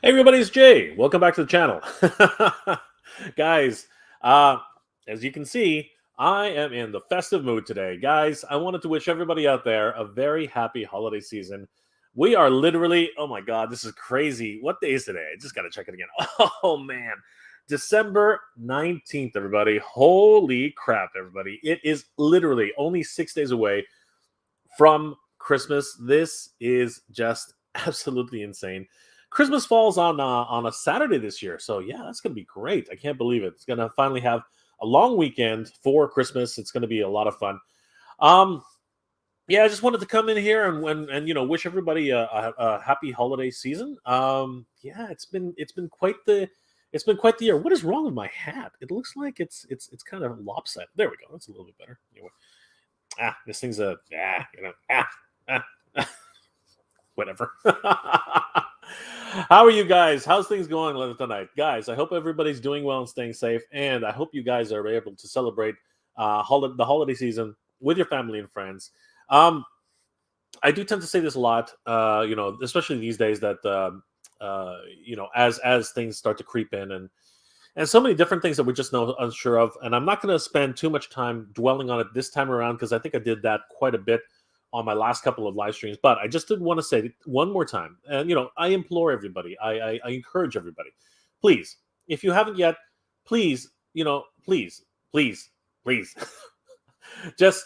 Hey everybody, it's Jay. Welcome back to the channel. Guys, uh, as you can see, I am in the festive mood today. Guys, I wanted to wish everybody out there a very happy holiday season. We are literally, oh my God, this is crazy. What day is today? I just got to check it again. Oh man, December 19th, everybody. Holy crap, everybody. It is literally only 6 days away from Christmas. This is just absolutely insane. Christmas falls on a Saturday this year, so yeah, that's gonna be great. I can't believe it. It's gonna finally have a long weekend for Christmas. It's gonna be a lot of fun. Um, yeah, I just wanted to come in here and wish everybody a happy holiday season. Yeah, it's been quite the year. What is wrong with my hat? It looks like it's kind of lopsided. There we go. That's a little bit better. Anyway, this thing's whatever. How are you guys? How's things going tonight? Guys, I hope everybody's doing well and staying safe. And I hope you guys are able to celebrate the holiday season with your family and friends. Um, I do tend to say this a lot, especially these days that, as things start to creep in and so many different things that we're just unsure of. And I'm not going to spend too much time dwelling on it this time around because I think I did that quite a bit on my last couple of live streams. But I just did want to say one more time, and I implore everybody, I encourage everybody, please, if you haven't yet, please, please, just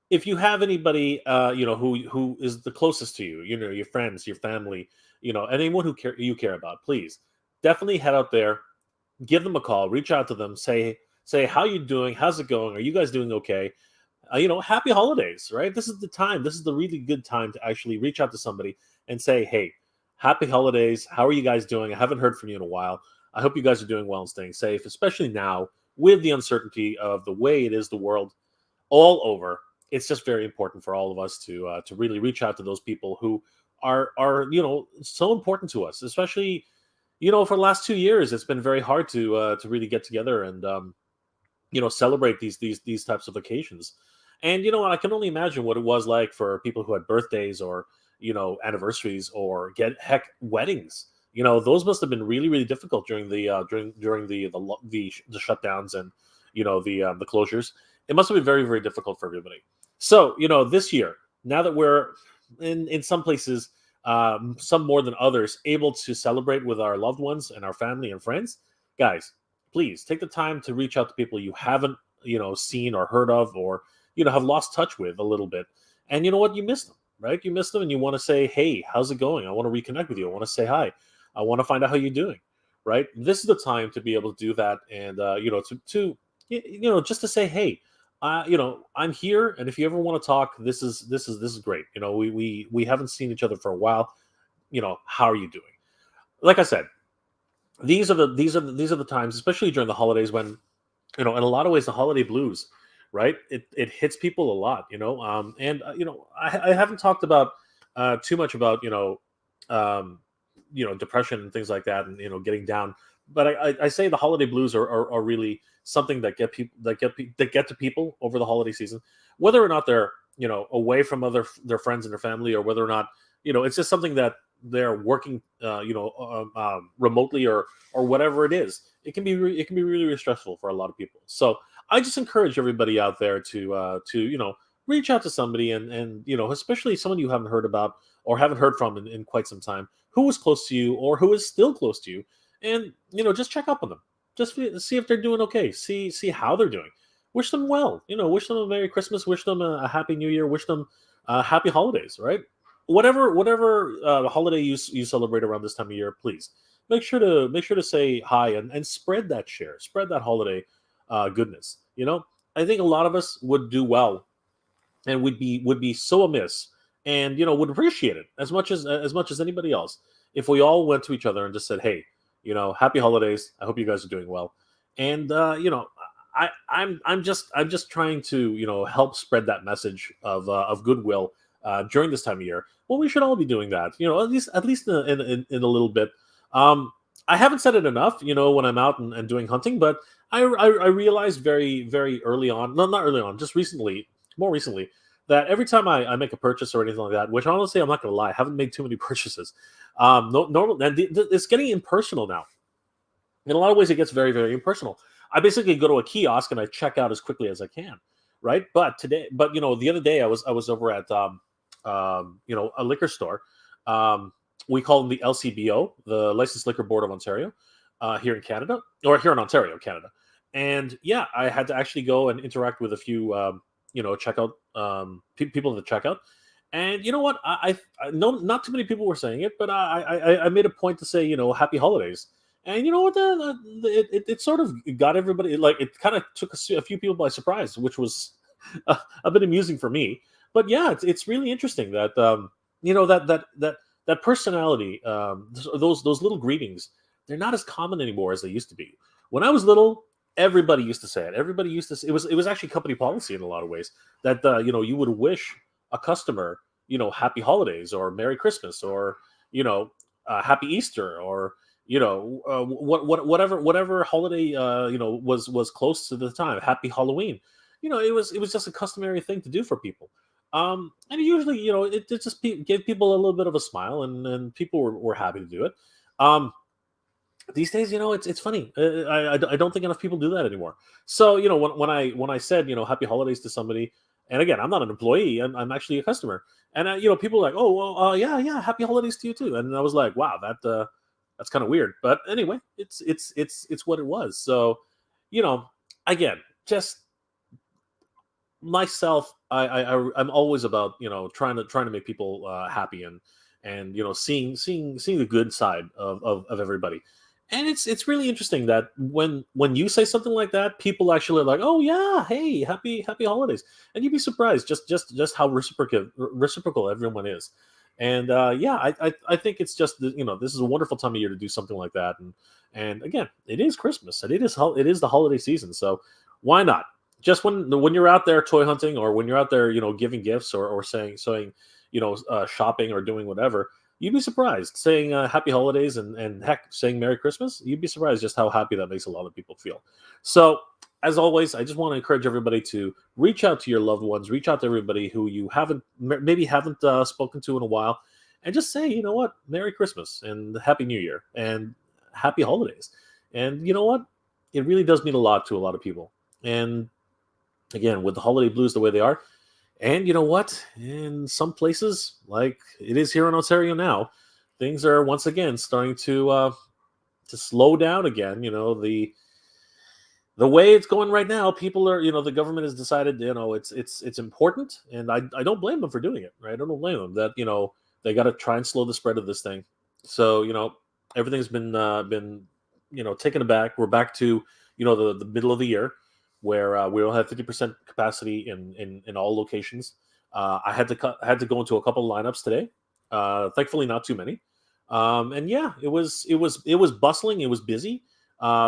if you have anybody, who is the closest to you, your friends, your family, anyone you care about, please definitely head out there, give them a call, reach out to them, say how you doing, how's it going, are you guys doing okay? Happy holidays, right? This is the time. This is the really good time to actually reach out to somebody and say, hey, happy holidays. How are you guys doing? I haven't heard from you in a while. I hope you guys are doing well and staying safe, especially now with the uncertainty of the way it is the world all over. It's just very important for all of us to really reach out to those people who are so important to us, especially for the last 2 years. It's been very hard to really get together and celebrate these types of occasions. And I can only imagine what it was like for people who had birthdays or anniversaries or weddings. Those must have been really really difficult during the shutdowns and the closures. It must have been very very difficult for everybody. So this year, now that we're in some places, some more than others, able to celebrate with our loved ones and our family and friends, guys, please take the time to reach out to people you haven't seen or heard of, or have lost touch with a little bit. And you know what, you miss them, right? You miss them and you want to say, hey, how's it going? I want to reconnect with you. I want to say hi. I want to find out how you're doing, right? This is the time to be able to do that. And just to say, hey, I'm here, and if you ever want to talk, this is great. We haven't seen each other for a while. How are you doing? Like I said, these are the times, especially during the holidays, when in a lot of ways the holiday blues, right? It hits people a lot, and I haven't talked about too much about depression and things like that, and getting down. But I say the holiday blues are really something that get to people over the holiday season, whether or not they're away from their friends and their family, or whether or not it's just something that they're working remotely, or whatever it is. It can be really, really stressful for a lot of people. So I just encourage everybody out there to reach out to somebody, and especially someone you haven't heard about or haven't heard from in quite some time, who is close to you or who is still close to you, and just check up on them, just see if they're doing okay, see how they're doing, wish them well, wish them a Merry Christmas, wish them a Happy New Year, wish them happy holidays, right? Whatever holiday you celebrate around this time of year, please make sure to say hi, and spread that holiday goodness. I think a lot of us would do well, and would be so amiss, and would appreciate it as much as anybody else, if we all went to each other and just said, hey, happy holidays, I hope you guys are doing well. And I'm just trying to help spread that message of goodwill during this time of year. Well, we should all be doing that, at least in a little bit. I haven't said it enough, when I'm out and doing hunting, but I realized very, very early on, no, not early on, just more recently, that every time I make a purchase or anything like that, which honestly, I'm not going to lie, I haven't made too many purchases. No, normal, and it's getting impersonal now. In a lot of ways, it gets very, very impersonal. I basically go to a kiosk and I check out as quickly as I can, right? But the other day I was over at a liquor store. Um, we call them the LCBO, the Licensed Liquor Board of Ontario, here in Canada, or here in Ontario, Canada. And yeah, I had to actually go and interact with a few, checkout people at the checkout. And you know what? I know not too many people were saying it, but I made a point to say, happy holidays. And you know what? It sort of got everybody, like, it kind of took a few people by surprise, which was a bit amusing for me. But yeah, it's really interesting that that personality, those little greetings, they're not as common anymore as they used to be. When I was little, everybody used to say it. Everybody used to say, it was actually company policy in a lot of ways that you would wish a customer, happy holidays or Merry Christmas, or happy Easter, or whatever holiday was close to the time, happy Halloween. It was just a customary thing to do for people. And usually, it just gave people a little bit of a smile, and people were happy to do it. These days, it's funny. I don't think enough people do that anymore. So, when I said, happy holidays to somebody, and again, I'm not an employee, I'm actually a customer, and people are like, oh, well, yeah, happy holidays to you too. And I was like, wow, that's kind of weird. But anyway, it's what it was. So, again, just myself, I'm always about trying to make people happy, and seeing the good side of everybody. And it's really interesting that when you say something like that, people actually are like, oh yeah, hey, happy holidays. And you'd be surprised just how reciprocal everyone is. And yeah, I think it's just this is a wonderful time of year to do something like that. And again, it is Christmas, and it is the holiday season, so why not? Just when you're out there toy hunting, or when you're out there giving gifts, or saying shopping, or doing whatever, you'd be surprised saying happy holidays, and heck, saying Merry Christmas. You'd be surprised just how happy that makes a lot of people feel. So as always, I just want to encourage everybody to reach out to your loved ones, reach out to everybody who you maybe haven't spoken to in a while, and just say, you know what, Merry Christmas and Happy New Year and Happy Holidays. And you know what, it really does mean a lot to a lot of people. And again, with the holiday blues the way they are, and you know what, in some places, like it is here in Ontario now, things are once again starting to slow down again. The way it's going right now, people are, the government has decided, it's important, and I don't blame them for doing it, right? I don't blame them that, they got to try and slow the spread of this thing. So, everything's been taken aback. We're back to, the middle of the year, where we will have 50% capacity in all locations. I had to go into a couple of lineups today. Thankfully, not too many. And yeah, it was bustling. It was busy.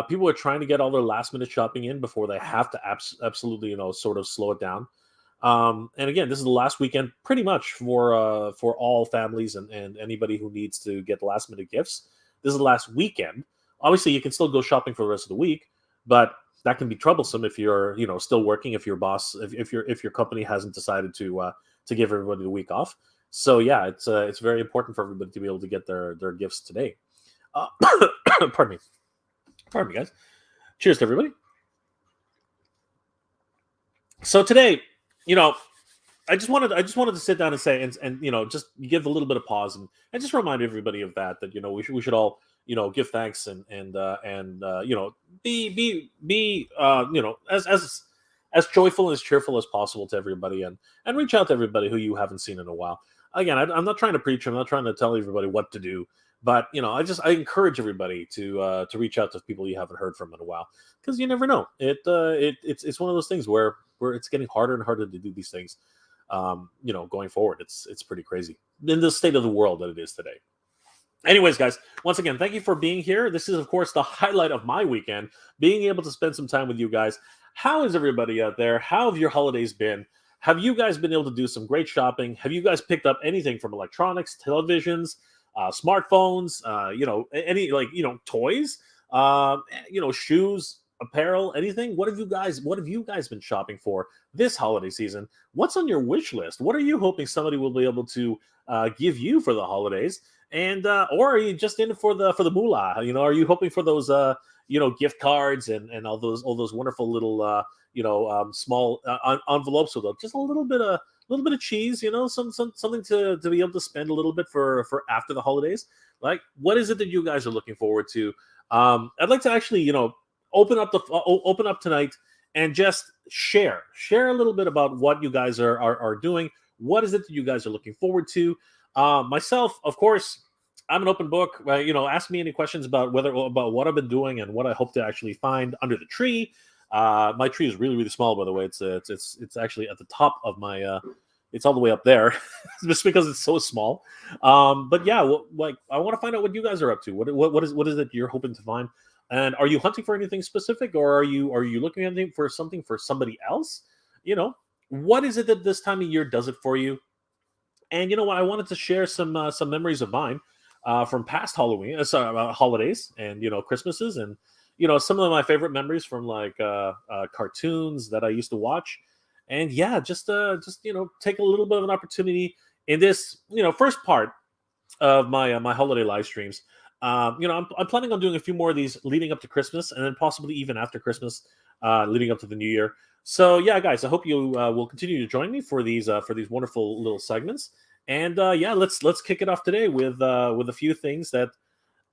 People are trying to get all their last minute shopping in before they have to absolutely, sort of slow it down. And again, this is the last weekend pretty much for all families and anybody who needs to get last minute gifts. This is the last weekend. Obviously, you can still go shopping for the rest of the week, but that can be troublesome if you're, still working, if your boss, if your company hasn't decided to give everybody the week off. So yeah, it's very important for everybody to be able to get their gifts today. Pardon me, guys. Cheers to everybody. So today, I just wanted to sit down and say, and just give a little bit of pause, and just remind everybody of that we should all give thanks, and be as joyful and as cheerful as possible to everybody, and reach out to everybody who you haven't seen in a while. Again, I'm not trying to preach. I'm not trying to tell everybody what to do, but I encourage everybody to reach out to people you haven't heard from in a while, because you never know. It's one of those things where it's getting harder and harder to do these things. Going forward, it's pretty crazy in the state of the world that it is today. Anyways, guys, once again, thank you for being here. This is, of course, the highlight of my weekend, being able to spend some time with you guys. How is everybody out there? How have your holidays been? Have you guys been able to do some great shopping? Have you guys picked up anything from electronics, televisions, smartphones, toys, shoes, apparel, anything? What have you guys been shopping for this holiday season? What's on your wish list? What are you hoping somebody will be able to give you for the holidays? and or are you just in it for the moolah? Are you hoping for those gift cards and all those wonderful little small envelopes with just a little bit of cheese, something to be able to spend a little bit for after the holidays. Like, what is it that you guys are looking forward to? I'd like to actually, open up tonight and just share a little bit about what you guys are doing. What is it that you guys are looking forward to? Myself, of course, I'm an open book. Ask me any questions about what I've been doing and what I hope to actually find under the tree. My tree is really, really small, by the way. It's actually at the top of my. It's all the way up there, just because it's so small. But yeah, I want to find out what you guys are up to. What is it you're hoping to find? And are you hunting for anything specific, or are you looking at anything for something for somebody else? What is it that this time of year does it for you? And you know what? I wanted to share some memories of mine from past holidays, and Christmases, and some of my favorite memories from like cartoons that I used to watch. And yeah, just take a little bit of an opportunity in this first part of my holiday live streams. I'm planning on doing a few more of these leading up to Christmas, and then possibly even after Christmas, leading up to the New Year. So yeah, guys, I hope you will continue to join me for these wonderful little segments. And yeah, let's kick it off today with a few things that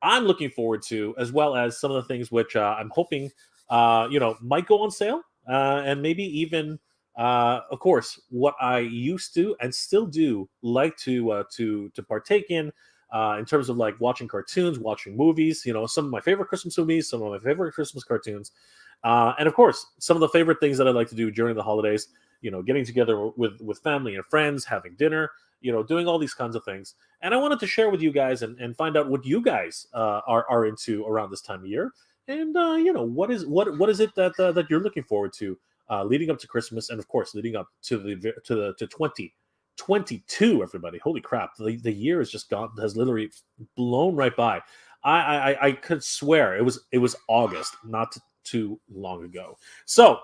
I'm looking forward to, as well as some of the things which I'm hoping might go on sale, and maybe even of course what I used to and still do like to partake in terms of like watching cartoons, watching movies. Some of my favorite Christmas movies, some of my favorite Christmas cartoons, and of course some of the favorite things that I like to do during the holidays. Getting together with family and friends, having dinner. Doing all these kinds of things. And I wanted to share with you guys and find out what you guys are into around this time of year. And what is it that you're looking forward to leading up to Christmas, and of course leading up to 2022. Everybody, holy crap! The year has literally blown right by. I could swear it was August, not too long ago. So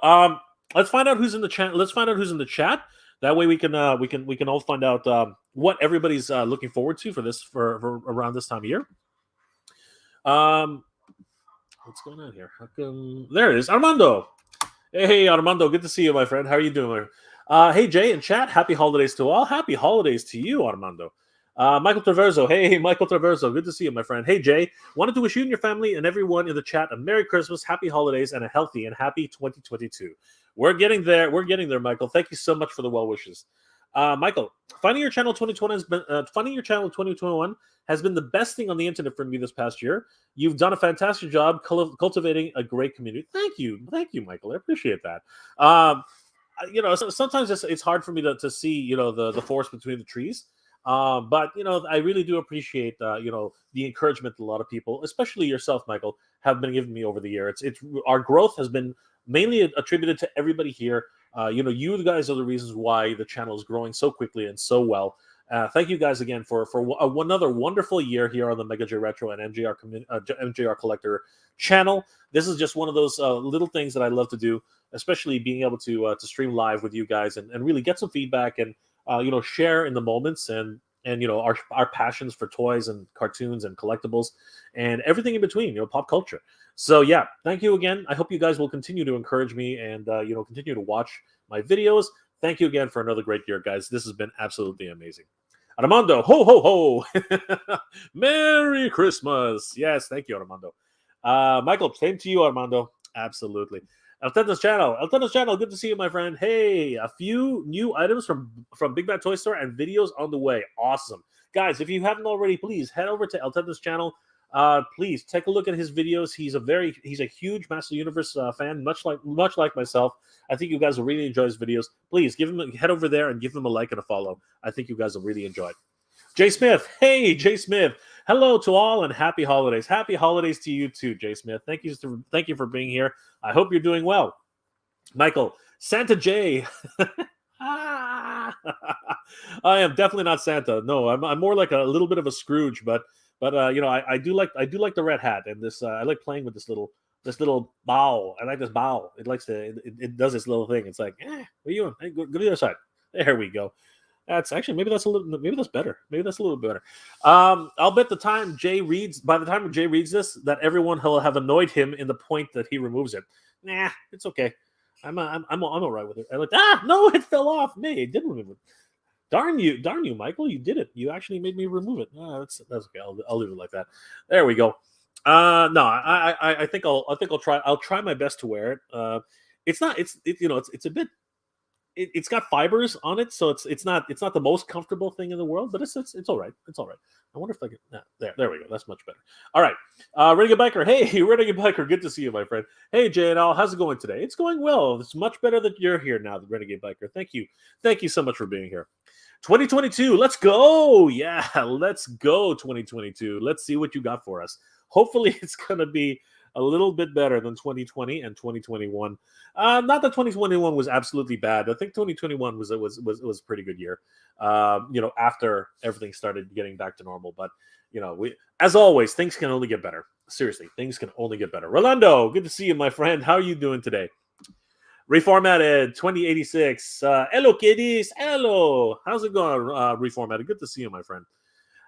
let's find out who's in the chat. That way we can all find out what everybody's looking forward to for around this time of year. What's going on here? How come there it is, Armando? Hey Armando, good to see you, my friend. How are you doing? Hey Jay in chat, happy holidays to all. Happy holidays to you, Armando. Michael Traverso, hey Michael Traverso, good to see you, my friend. Hey Jay, wanted to wish you and your family and everyone in the chat a Merry Christmas, Happy Holidays, and a healthy and happy 2022. We're getting there, Michael. Thank you so much for the well wishes. Michael, finding your channel 2021 has been the best thing on the internet for me this past year. You've done a fantastic job cultivating a great community. Thank you, Michael. I appreciate that. Sometimes it's hard for me to see the forest between the trees. But I really do appreciate the encouragement that a lot of people, especially yourself, Michael, have been giving me over the year. It's our growth has been mainly attributed to everybody here. You guys are the reasons why the channel is growing so quickly and so well. Thank you guys again for another wonderful year here on the Mega J Retro and MJR Collector channel. This is just one of those little things that I love to do, especially being able to stream live with you guys and really get some feedback and share in the moments and our passions for toys and cartoons and collectibles and everything in between, pop culture. So yeah, thank you again. I hope you guys will continue to encourage me and continue to watch my videos. Thank you again for another great year, guys. This has been absolutely amazing. Armando, ho ho ho! Merry Christmas! Yes, thank you, Armando. Michael, same to you, Armando. Absolutely. Eltena's channel, good to see you, my friend. Hey, a few new items from Big Bad Toy Store and videos on the way. Awesome. Guys, if you haven't already, please head over to Eltena's channel. Please take a look at his videos. He's a huge Master Universe fan, much like myself. I think you guys will really enjoy his videos. Please head over there and give him a like and a follow. I think you guys will really enjoy it. Jay Smith, hey Jay Smith, hello to all and happy holidays. Happy holidays to you too, Jay Smith. Thank you for being here. I hope you're doing well. Michael, Santa J. I am definitely not Santa. No, I'm more like a little bit of a Scrooge, but I do like the red hat, and this I like playing with this little bow. I like this bow. It does this little thing. It's like, what are you doing? Hey, go to the other side. There we go. That's actually maybe that's better. Maybe that's a little better. I'll bet the time Jay reads by the time Jay reads this that everyone will have annoyed him in the point that he removes it. Nah, it's okay. I'm all right with it. I like no, it fell off. Me, it didn't remove it. Darn you, Michael! You did it. You actually made me remove it. That's okay. I'll leave it like that. There we go. No, I think I'll try. I'll try my best to wear it. It's not. It's a bit. It's got fibers on it, so it's not the most comfortable thing in the world, but it's all right. It's all right. I wonder if I can. There we go. That's much better. All right, Renegade Biker. Hey, Renegade Biker. Good to see you, my friend. Hey, JNL. How's it going today? It's going well. It's much better that you're here now, the Renegade Biker. Thank you so much for being here. 2022. Let's go. Yeah, let's go. 2022. Let's see what you got for us. Hopefully, it's gonna be a little bit better than 2020 and 2021. Not that 2021 was absolutely bad. I think 2021 was a pretty good year. After everything started getting back to normal. But we, as always, things can only get better. Seriously, things can only get better. Rolando, good to see you, my friend. How are you doing today? Reformatted 2086. Hello, kiddies. Hello. How's it going? Reformatted. Good to see you, my friend.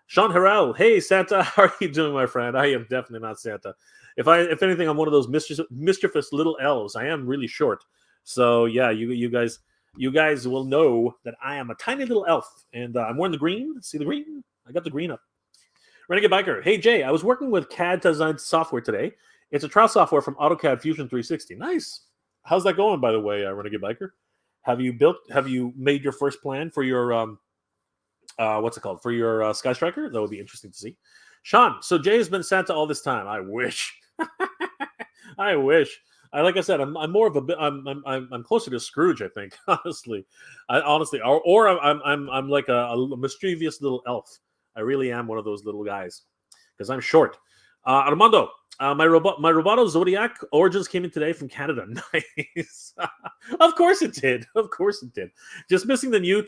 Sean Harrell, hey Santa, how are you doing, my friend? I am definitely not Santa. If anything, I'm one of those mischievous little elves. I am really short, so yeah, you guys will know that I am a tiny little elf, and I'm wearing the green. See the green? I got the green up. Renegade Biker, hey Jay, I was working with CAD design software today. It's a trial software from AutoCAD Fusion 360. Nice. How's that going, by the way, Renegade Biker? Have you made your first plan for your what's it called, for your Sky Striker? That would be interesting to see. Sean, so Jay has been Santa all this time. I wish. I wish. Like I said, I'm more of a bit. I'm closer to Scrooge, I think. Honestly, or I'm like a mischievous little elf. I really am one of those little guys because I'm short. Armando, my Roboto Zodiac Origins came in today from Canada. Nice. Of course it did. Of course it did. Just missing the new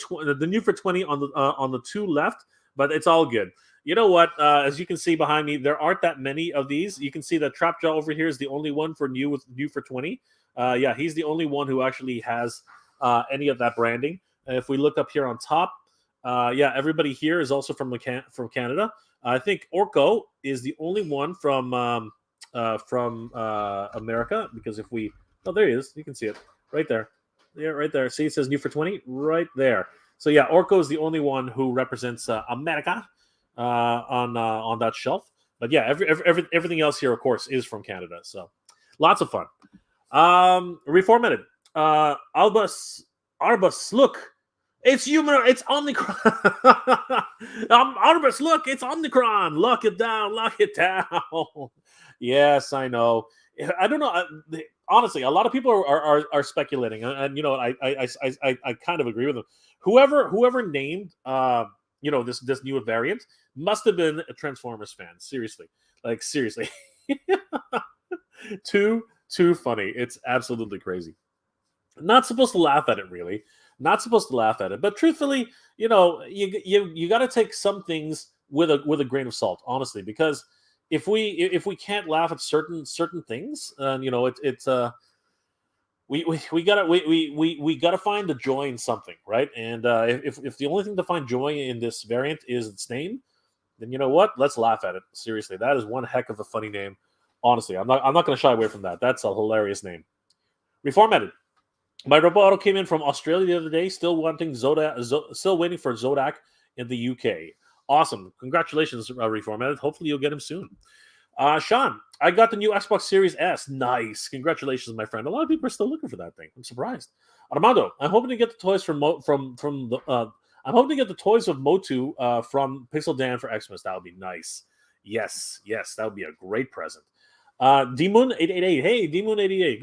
for 20 on the two left, but it's all good. You know what? As you can see behind me, there aren't that many of these. You can see that Trapjaw over here is the only one for new for 20. Yeah, he's the only one who actually has any of that branding. If we look up here on top, yeah, everybody here is also from Canada. I think Orko is the only one from America, because there he is. You can see it right there. Yeah, right there. See, it says new for 20 right there. So yeah, Orko is the only one who represents America on that shelf. But yeah, everything else here, of course, is from Canada. So lots of fun. Reformatted. Arbus, look. It's human. It's Omicron. Arbus, look, it's Omicron. Lock it down. Yes, I know. I don't know. Honestly, a lot of people are speculating, and I kind of agree with them. Whoever named this new variant must have been a Transformers fan. Seriously, too funny. It's absolutely crazy. Not supposed to laugh at it, really. Not supposed to laugh at it, but truthfully, you got to take some things with a grain of salt, honestly, because if we can't laugh at certain things, we gotta find the joy in something, right? And if the only thing to find joy in this variant is its name, then you know what? Let's laugh at it. Seriously, that is one heck of a funny name. Honestly, I'm not going to shy away from that. That's a hilarious name. Reformatted. My Roboto came in from Australia the other day, still waiting for Zodak in the UK. Awesome. Congratulations, Reformatted. Hopefully you'll get him soon. Sean, I got the new Xbox Series S. Nice. Congratulations, my friend. A lot of people are still looking for that thing. I'm surprised. Armando, I'm hoping to get the toys I'm hoping to get the toys of MOTU from Pixel Dan for Xmas. That would be nice. Yes, that would be a great present. Dmoon888. Hey, Dmoon888.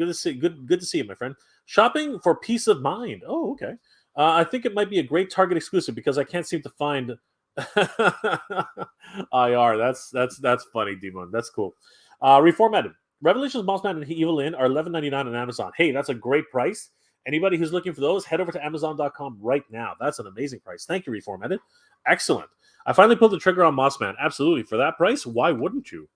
Good to see you, my friend. Shopping for peace of mind. Oh, okay. I think it might be a great Target exclusive because I can't seem to find IR. That's funny, Dmoon. That's cool. Reformatted. Revelations, Bossman, and Evil Lynn are $11.99 on Amazon. Hey, that's a great price. Anybody who's looking for those, head over to Amazon.com right now. That's an amazing price. Thank you, Reformatted. Excellent. I finally pulled the trigger on Mossman. Absolutely. For that price, why wouldn't you?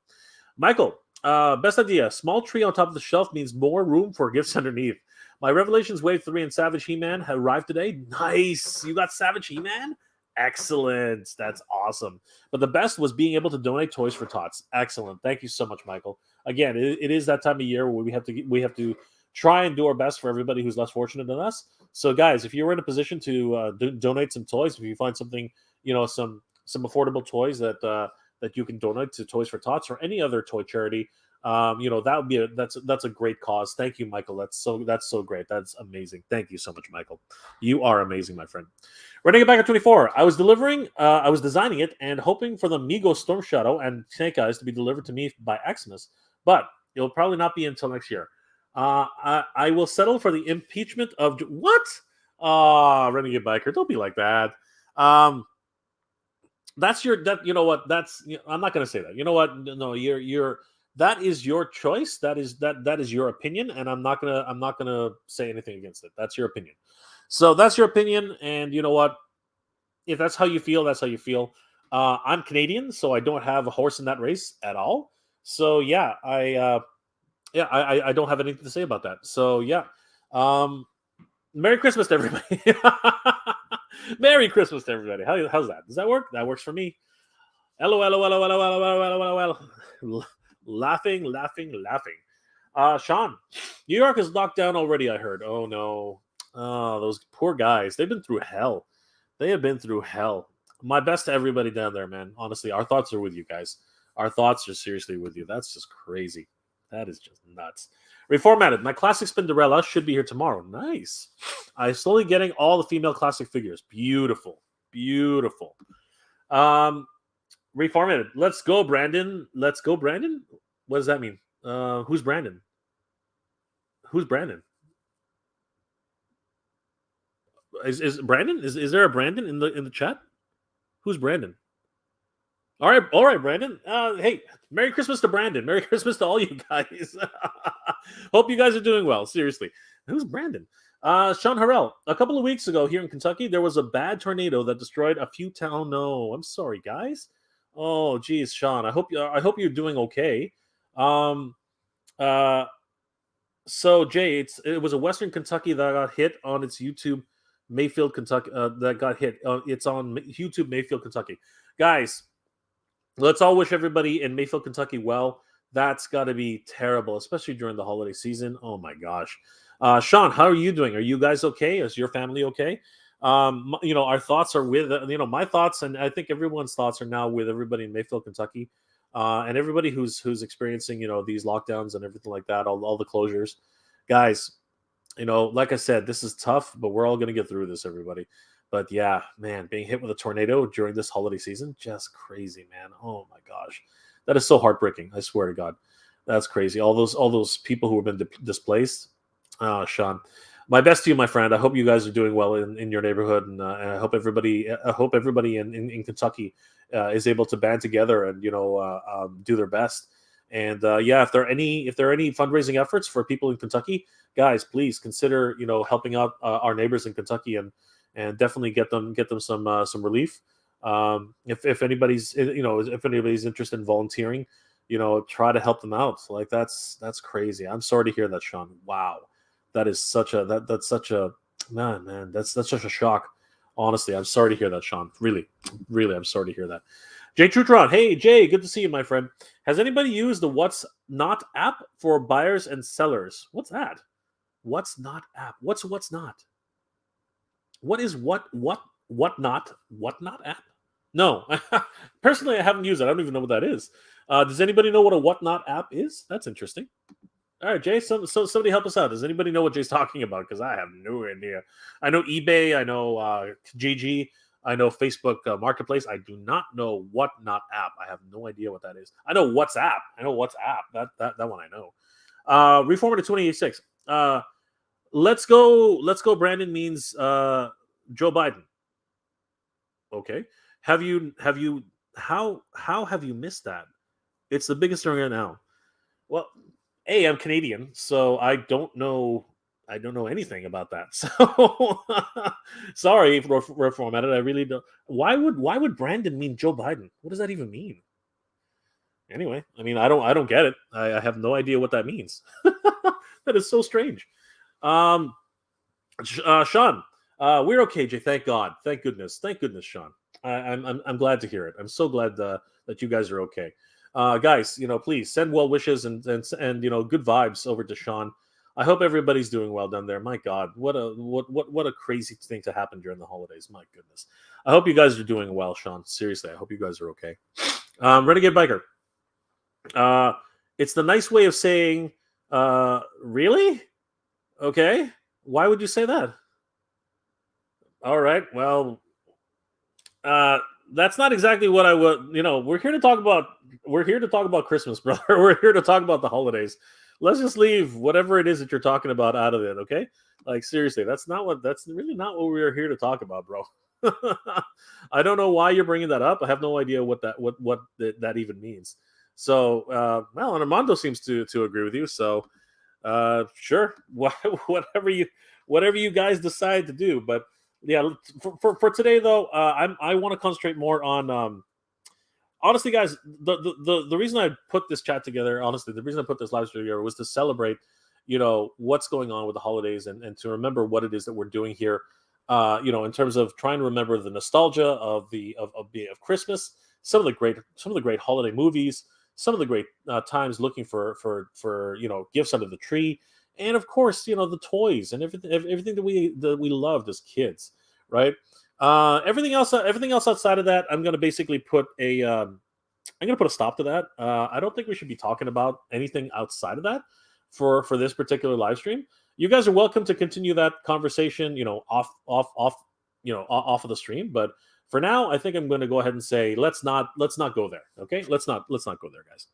Michael, best idea. Small tree on top of the shelf means more room for gifts underneath. My Revelations Wave 3 and Savage He-Man have arrived today. Nice. You got Savage He-Man? Excellent. That's awesome. But the best was being able to donate toys for tots. Excellent. Thank you so much, Michael. Again, it is that time of year where we have to try and do our best for everybody who's less fortunate than us. So, guys, if you're in a position to donate some toys, if you find something, some affordable toys that you can donate to Toys for Tots or any other toy charity, that would be that's a great cause. Thank you, Michael. That's so great. That's amazing. Thank you so much, Michael. You are amazing, my friend. Running it back at 24. I was designing it and hoping for the Mego Storm Shadow and Snake Eyes to be delivered to me by Xmas, but it'll probably not be until next year. I will settle for the impeachment of what? Renegade Biker, don't be like that. That's your you know what? I'm not going to say that. You know what? No, you're that is your choice. That is your opinion, and I'm not gonna say anything against it. That's your opinion. So that's your opinion, and you know what? If that's how you feel, that's how you feel. I'm Canadian, so I don't have a horse in that race at all. So yeah, I don't have anything to say about that. So yeah, Merry Christmas to everybody. Merry Christmas to everybody. How's that? Does that work? That works for me. LOL. Laughing. Sean, New York is locked down already, I heard. Oh no. Oh, those poor guys. They've been through hell. They have been through hell. My best to everybody down there, man. Honestly, our thoughts are with you guys. Our thoughts are seriously with you. That's just crazy. That is just nuts. Reformatted. My classic Spinderella should be here tomorrow. Nice. I'm slowly getting all the female classic figures. Beautiful. Reformatted. Let's go, Brandon. What does that mean? Who's Brandon? Is Brandon? Is there a Brandon in the chat? Who's Brandon? All right, Brandon. Hey, Merry Christmas to Brandon. Merry Christmas to all you guys. Hope you guys are doing well. Seriously. Who's Brandon? Sean Harrell. A couple of weeks ago here in Kentucky, there was a bad tornado that destroyed a few towns. No, I'm sorry, guys. Oh, geez, Sean. I hope you're doing okay. So Jay, it was a Western Kentucky that got hit on its YouTube Mayfield, Kentucky. That got hit. It's on YouTube Mayfield, Kentucky. Guys, let's all wish everybody in Mayfield, Kentucky well. That's got to be terrible, especially during the holiday season. Oh my gosh. Sean, how are you doing? Are you guys okay? Is your family okay? Our thoughts are with, my thoughts, and I think everyone's thoughts are now with everybody in Mayfield, Kentucky, and everybody who's experiencing, these lockdowns and everything like that, all the closures. Guys, like I said, this is tough, but we're all going to get through this, everybody. But yeah, man, being hit with a tornado during this holiday season, just crazy, man. Oh my gosh. That is so heartbreaking. I swear to God. That's crazy. All those people who have been displaced. Sean, my best to you, my friend. I hope you guys are doing well in your neighborhood, and I hope everybody in Kentucky is able to band together and do their best. And if there are any fundraising efforts for people in Kentucky, guys, please consider helping out our neighbors in Kentucky and definitely get them some relief. If anybody's interested in volunteering, try to help them out. Like that's crazy. I'm sorry to hear that, Sean. Wow. That is such a man. That's such a shock. Honestly, I'm sorry to hear that, Sean. Really, I'm sorry to hear that. Jay Trutron, hey Jay, good to see you, my friend. Has anybody used the What's Not app for buyers and sellers? What's that? What's Not app? What's not? What is what not app? No, personally, I haven't used it. I don't even know what that is. Does anybody know what a What Not app is? That's interesting. All right, Jay. So somebody help us out. Does anybody know what Jay's talking about? Because I have no idea. I know eBay. I know GG. I know Facebook Marketplace. I do not know What Not app. I have no idea what that is. I know WhatsApp. I know WhatsApp. That one I know. Reformative 286. Let's go. Brandon means Joe Biden. Okay. How have you missed that? It's the biggest thing right now. Well, I'm Canadian, so I don't know anything about that. So sorry for reformatted. I really don't. Why would Brandon mean Joe Biden? What does that even mean? Anyway, I mean, I don't get it. I have no idea what that means. That is so strange. Um, Sean, we're okay, Jay. Thank God. Thank goodness. Thank goodness, Sean. I'm glad to hear it. I'm so glad that you guys are okay. Guys, please send well wishes and good vibes over to Sean. I hope everybody's doing well down there. My God, what a crazy thing to happen during the holidays. My goodness. I hope you guys are doing well, Sean. Seriously, I hope you guys are okay. Renegade Biker. Uh, it's the nice way of saying, really? Okay. Why would you say that? All right. Well, uh, that's not exactly what I would. We're here to talk about Christmas, brother. We're here to talk about the holidays. Let's just leave whatever it is that you're talking about out of it, okay? Like seriously, that's really not what we're here to talk about, bro. I don't know why you're bringing that up. I have no idea that even means. So, well, and Armando seems to agree with you. So, sure, whatever you guys decide to do. But yeah, for today though, I want to concentrate more on honestly, guys. The reason I put this chat together, honestly, the reason I put this live stream together was to celebrate, what's going on with the holidays and to remember what it is that we're doing here. In terms of trying to remember the nostalgia of Christmas, some of the great holiday movies, some of the great times looking for gifts under the tree, and of course the toys and everything that we loved as kids, right? Everything else outside of that, I'm going to basically put a stop to that. I don't think we should be talking about anything outside of that for this particular live stream. You guys are welcome to continue that conversation, off of the stream. But for now, I think I'm going to go ahead and say let's not go there. Okay, let's not go there, guys.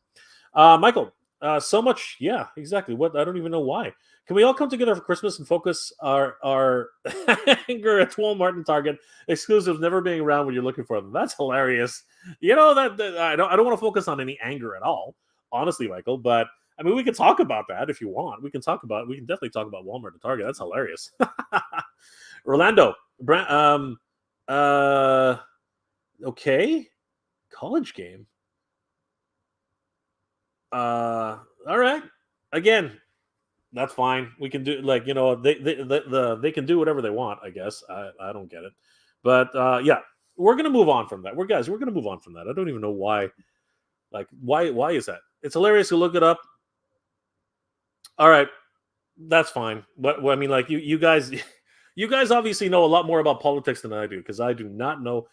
Michael, so much, yeah, exactly. What I don't even know why. Can we all come together for Christmas and focus our anger at Walmart and Target exclusives never being around when you're looking for them? That's hilarious. That I don't want to focus on any anger at all, honestly, Michael. But I mean, we can talk about that if you want. We can definitely talk about Walmart and Target. That's hilarious. Orlando, uh, okay, college game. All right. Again, that's fine. We can do they can do whatever they want. I guess I don't get it, but yeah, we're gonna move on from that. We're gonna move on from that. I don't even know why. Like why is that? It's hilarious to look it up. All right, that's fine. But I mean, like you guys, you guys obviously know a lot more about politics than I do because I do not know.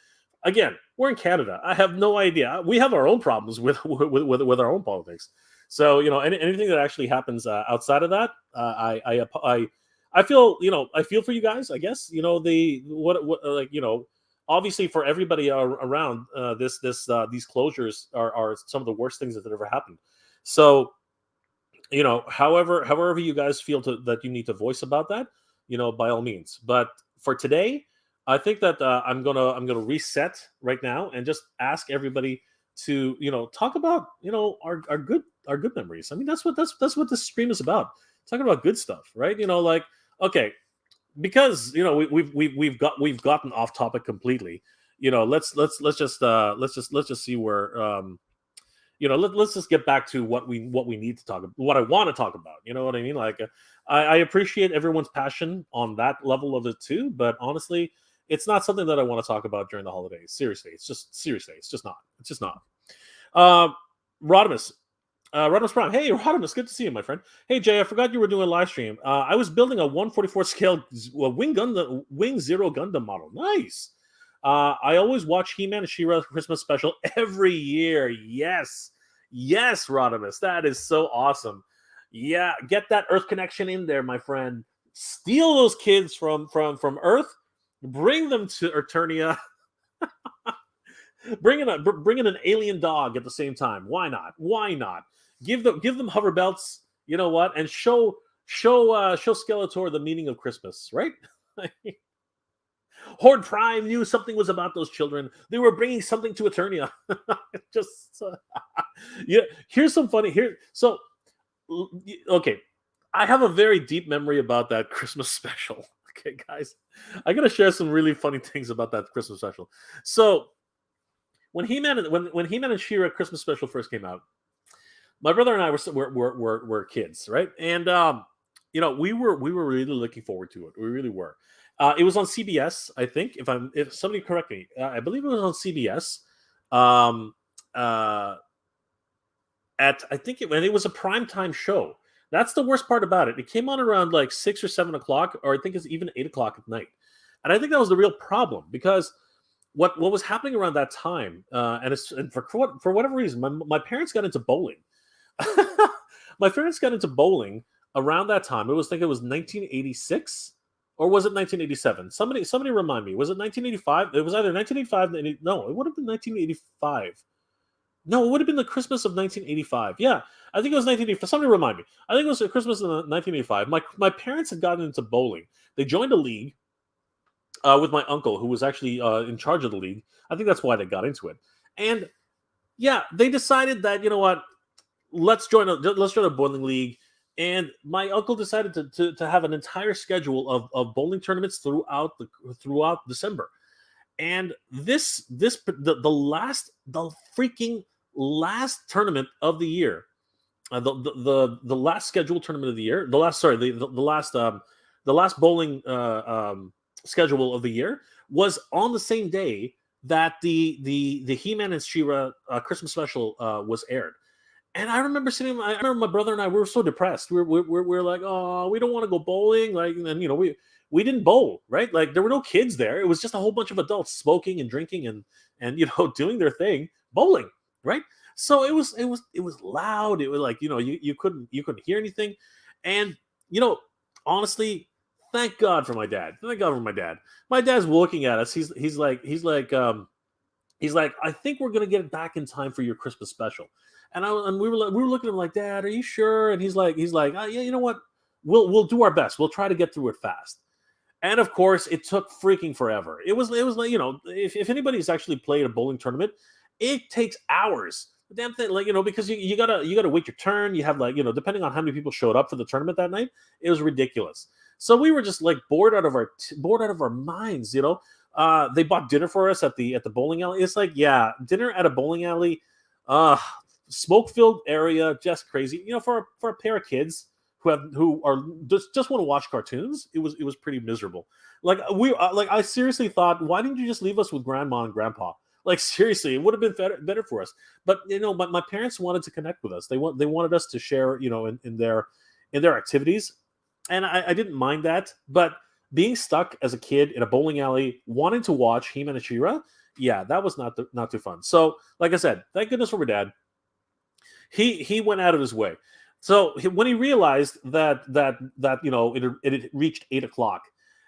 Again, we're in Canada. I have no idea. We have our own problems with with our own politics. So anything that actually happens outside of that, I feel I feel for you guys. I guess the what like obviously for everybody around these closures are some of the worst things that ever happened. So however you guys feel that you need to voice about that, by all means. But for today, I think that I'm gonna reset right now and just ask everybody to talk about our good memories. I mean, that's what this stream is about. Talking about good stuff, right? Like, okay, because we've gotten off topic completely. Let's just see where let's just get back to what we need to talk about, what I want to talk about. You know what I mean? Like, I appreciate everyone's passion on that level of it too, but honestly, it's not something that I want to talk about during the holidays. Seriously, it's just not. It's just not. Uh, Rodimus. Rodimus Prime. Hey, Rodimus, good to see you, my friend. Hey, Jay, I forgot you were doing a live stream. I was building a 144 scale Wing Zero Gundam model. Nice. I always watch He-Man and She-Ra Christmas special every year. Yes, Rodimus, that is so awesome. Yeah, get that Earth connection in there, my friend. Steal those kids from Earth, bring them to Eternia. bring in an alien dog at the same time. Why not? Why not? Give them hover belts. You know what? And show Skeletor the meaning of Christmas, right? Horde Prime knew something was about those children. They were bringing something to Eternia. Just yeah. Here's some funny here. So okay, I have a very deep memory about that Christmas special. Okay, guys, I gotta share some really funny things about that Christmas special. So when He-Man and She-Ra Christmas special first came out, my brother and I were kids, right? And we were really looking forward to it. We really were. It was on CBS, I think. If somebody correct me, I believe it was on CBS. Um, uh, I think and it was a primetime show. That's the worst part about it. It came on around like 6 or 7 o'clock, or I think it's even 8 o'clock at night. And I think that was the real problem because what was happening around that time, and for whatever reason, my parents got into bowling. My parents got into bowling around that time. It was 1986 or was it 1987? Somebody remind me. Was it 1985? It was either 1985. No, it would have been 1985. No, it would have been the Christmas of 1985. Yeah, I think it was 1985. Somebody remind me. I think it was the Christmas of 1985. My parents had gotten into bowling. They joined a league with my uncle, who was actually in charge of the league. I think that's why they got into it. And yeah, they decided that, you know what, let's join a bowling league. And my uncle decided to have an entire schedule of bowling tournaments throughout December. And the freaking last tournament of the year, the last scheduled tournament of the year, the last bowling schedule of the year was on the same day that the He-Man and She-Ra Christmas special was aired. And I remember I remember my brother and I, we were so depressed. We were like, oh, we don't want to go bowling. Like, and we didn't bowl, right? Like there were no kids there. It was just a whole bunch of adults smoking and drinking and doing their thing, bowling, right? So it was loud. It was like, you couldn't hear anything. And honestly, thank God for my dad. Thank God for my dad. My dad's looking at us. He's like, I think we're gonna get it back in time for your Christmas special. And we were looking at him like, Dad, are you sure? And he's like, yeah, you know what? We'll do our best. We'll try to get through it fast. And of course, it took freaking forever. It was like, if anybody's actually played a bowling tournament, it takes hours. The damn thing, like, because you gotta wait your turn. You have like, depending on how many people showed up for the tournament that night, it was ridiculous. So we were just like bored out of our minds. They bought dinner for us at the bowling alley. It's like, yeah, dinner at a bowling alley. Smoke-filled area, just crazy. For a pair of kids who are just want to watch cartoons, it was pretty miserable. Like I seriously thought, why didn't you just leave us with grandma and grandpa? Like seriously, it would have been better for us. But my parents wanted to connect with us. They wanted us to share, in their activities, and I didn't mind that. But being stuck as a kid in a bowling alley, wanting to watch He-Man and She-Ra, yeah, that was not too fun. So, like I said, thank goodness for my dad. He went out of his way. So when he realized that it had reached 8 o'clock,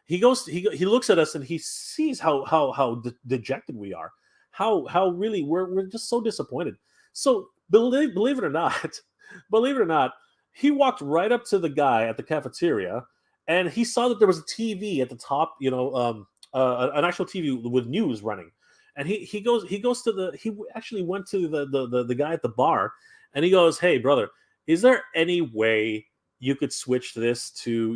he looks at us and he sees how dejected we are, how really we're just so disappointed. So believe it or not, he walked right up to the guy at the cafeteria, and he saw that there was a TV at the top, an actual TV with news running, and he actually went to the guy at the bar. And he goes, "Hey, brother, is there any way you could switch this to,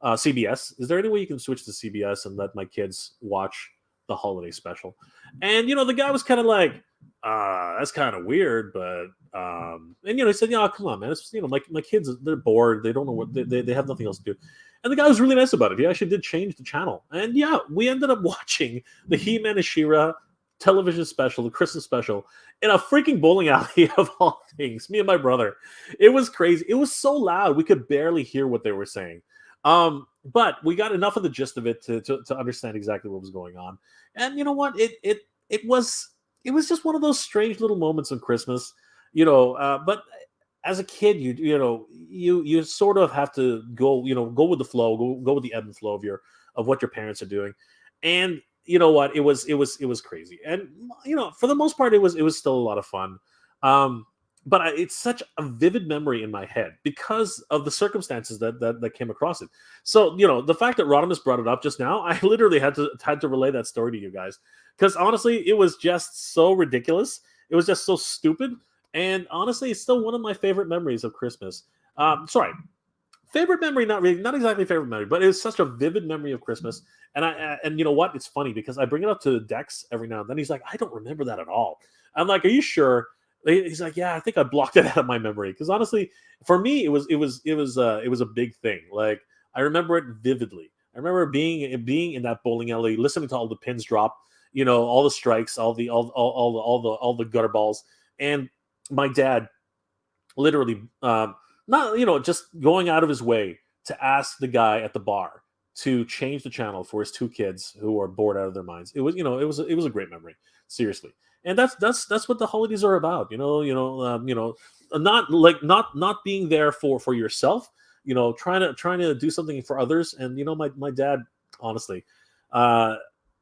CBS? Is there any way you can switch to CBS and let my kids watch the holiday special?" And the guy was kind of like, "That's kind of weird, but," and he said, "Yeah, come on, man. It's my kids, they're bored. They don't know what they have nothing else to do." And the guy was really nice about it. He actually did change the channel, and yeah, we ended up watching the He-Man and She-Ra television special, the Christmas special, in a freaking bowling alley of all things. Me and my brother. It was crazy. It was so loud we could barely hear what they were saying. But we got enough of the gist of it to understand exactly what was going on. And you know what? It was just one of those strange little moments of Christmas. But as a kid, you sort of have to go with the flow, go with the ebb and flow of what your parents are doing. And you know what? It was crazy, and for the most part, it was still a lot of fun. But it's such a vivid memory in my head because of the circumstances that came across it. So the fact that Rodimus brought it up just now, I literally had to relay that story to you guys because honestly, it was just so ridiculous. It was just so stupid, and honestly, it's still one of my favorite memories of Christmas. Sorry. Favorite memory, not exactly favorite memory, but it was such a vivid memory of Christmas. And you know what? It's funny because I bring it up to Dex every now and then. He's like, "I don't remember that at all." I'm like, "Are you sure?" He's like, yeah, I think I blocked it out of my memory because honestly, for me, it was a big thing. Like I remember it vividly. I remember being in that bowling alley, listening to all the pins drop, all the strikes, all the gutter balls, and my dad literally not just going out of his way to ask the guy at the bar to change the channel for his two kids who are bored out of their minds. It was a great memory, seriously. And that's what the holidays are about. Not being there for yourself. Trying to do something for others. And my dad, honestly, uh,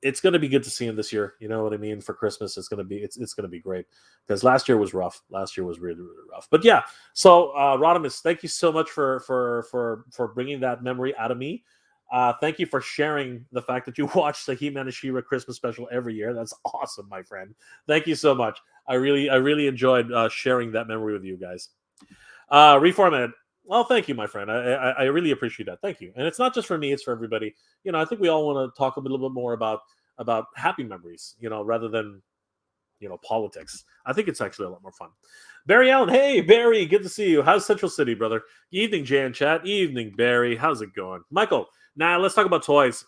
it's going to be good to see him this year. You know what I mean? For Christmas, it's going to be great because last year was rough. Last year was really really rough. But yeah, so Rodimus, thank you so much for bringing that memory out of me. Thank you for sharing the fact that you watch the He-Man and She-Ra Christmas special every year. That's awesome, my friend. Thank you so much. I really enjoyed sharing that memory with you guys. Reformatted. Well, thank you, my friend. I really appreciate that. Thank you. And it's not just for me; it's for everybody. I think we all want to talk a little bit more about happy memories. Rather than politics. I think it's actually a lot more fun. Barry Allen, hey Barry, good to see you. How's Central City, brother? Evening, Jan Chat. Evening, Barry. How's it going, Michael? Now let's talk about toys.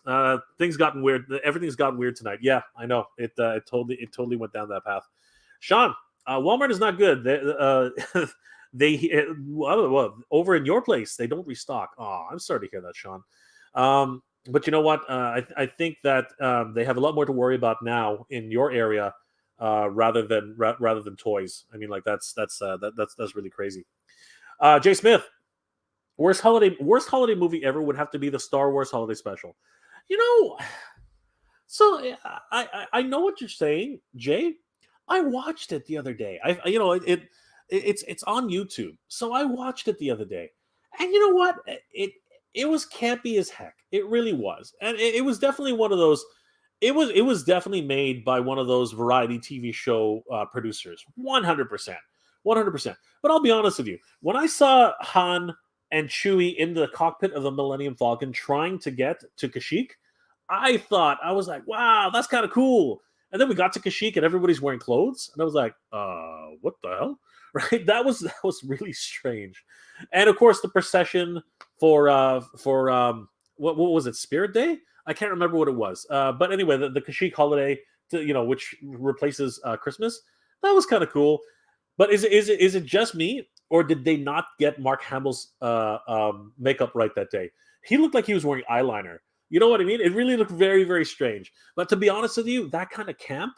Things gotten weird. Everything's gotten weird tonight. Yeah, I know. It totally went down that path. Sean, Walmart is not good. Well, over in your place they don't restock. Oh, I'm sorry to hear that, Sean. But you know what? I think that they have a lot more to worry about now in your area rather than toys. I mean, like that's really crazy. Jay Smith, worst holiday movie ever would have to be the Star Wars Holiday Special. You know, so I know what you're saying, Jay. I watched it the other day. It's on YouTube, so I watched it the other day, and you know what? It was campy as heck. It really was, and it was definitely one of those. It was definitely made by one of those variety TV show producers. 100%, 100%. But I'll be honest with you. When I saw Han and Chewie in the cockpit of the Millennium Falcon trying to get to Kashyyyk, I was like, wow, that's kind of cool. And then we got to Kashyyyk and everybody's wearing clothes, and I was like, what the hell? Right? That was really strange. And of course, the procession for what was it? Spirit Day? I can't remember what it was. But anyway, the Kashyyyk holiday, which replaces Christmas, that was kind of cool. But is it just me, or did they not get Mark Hamill's makeup right that day? He looked like he was wearing eyeliner. You know what I mean? It really looked very, very strange. But to be honest with you, that kind of camp,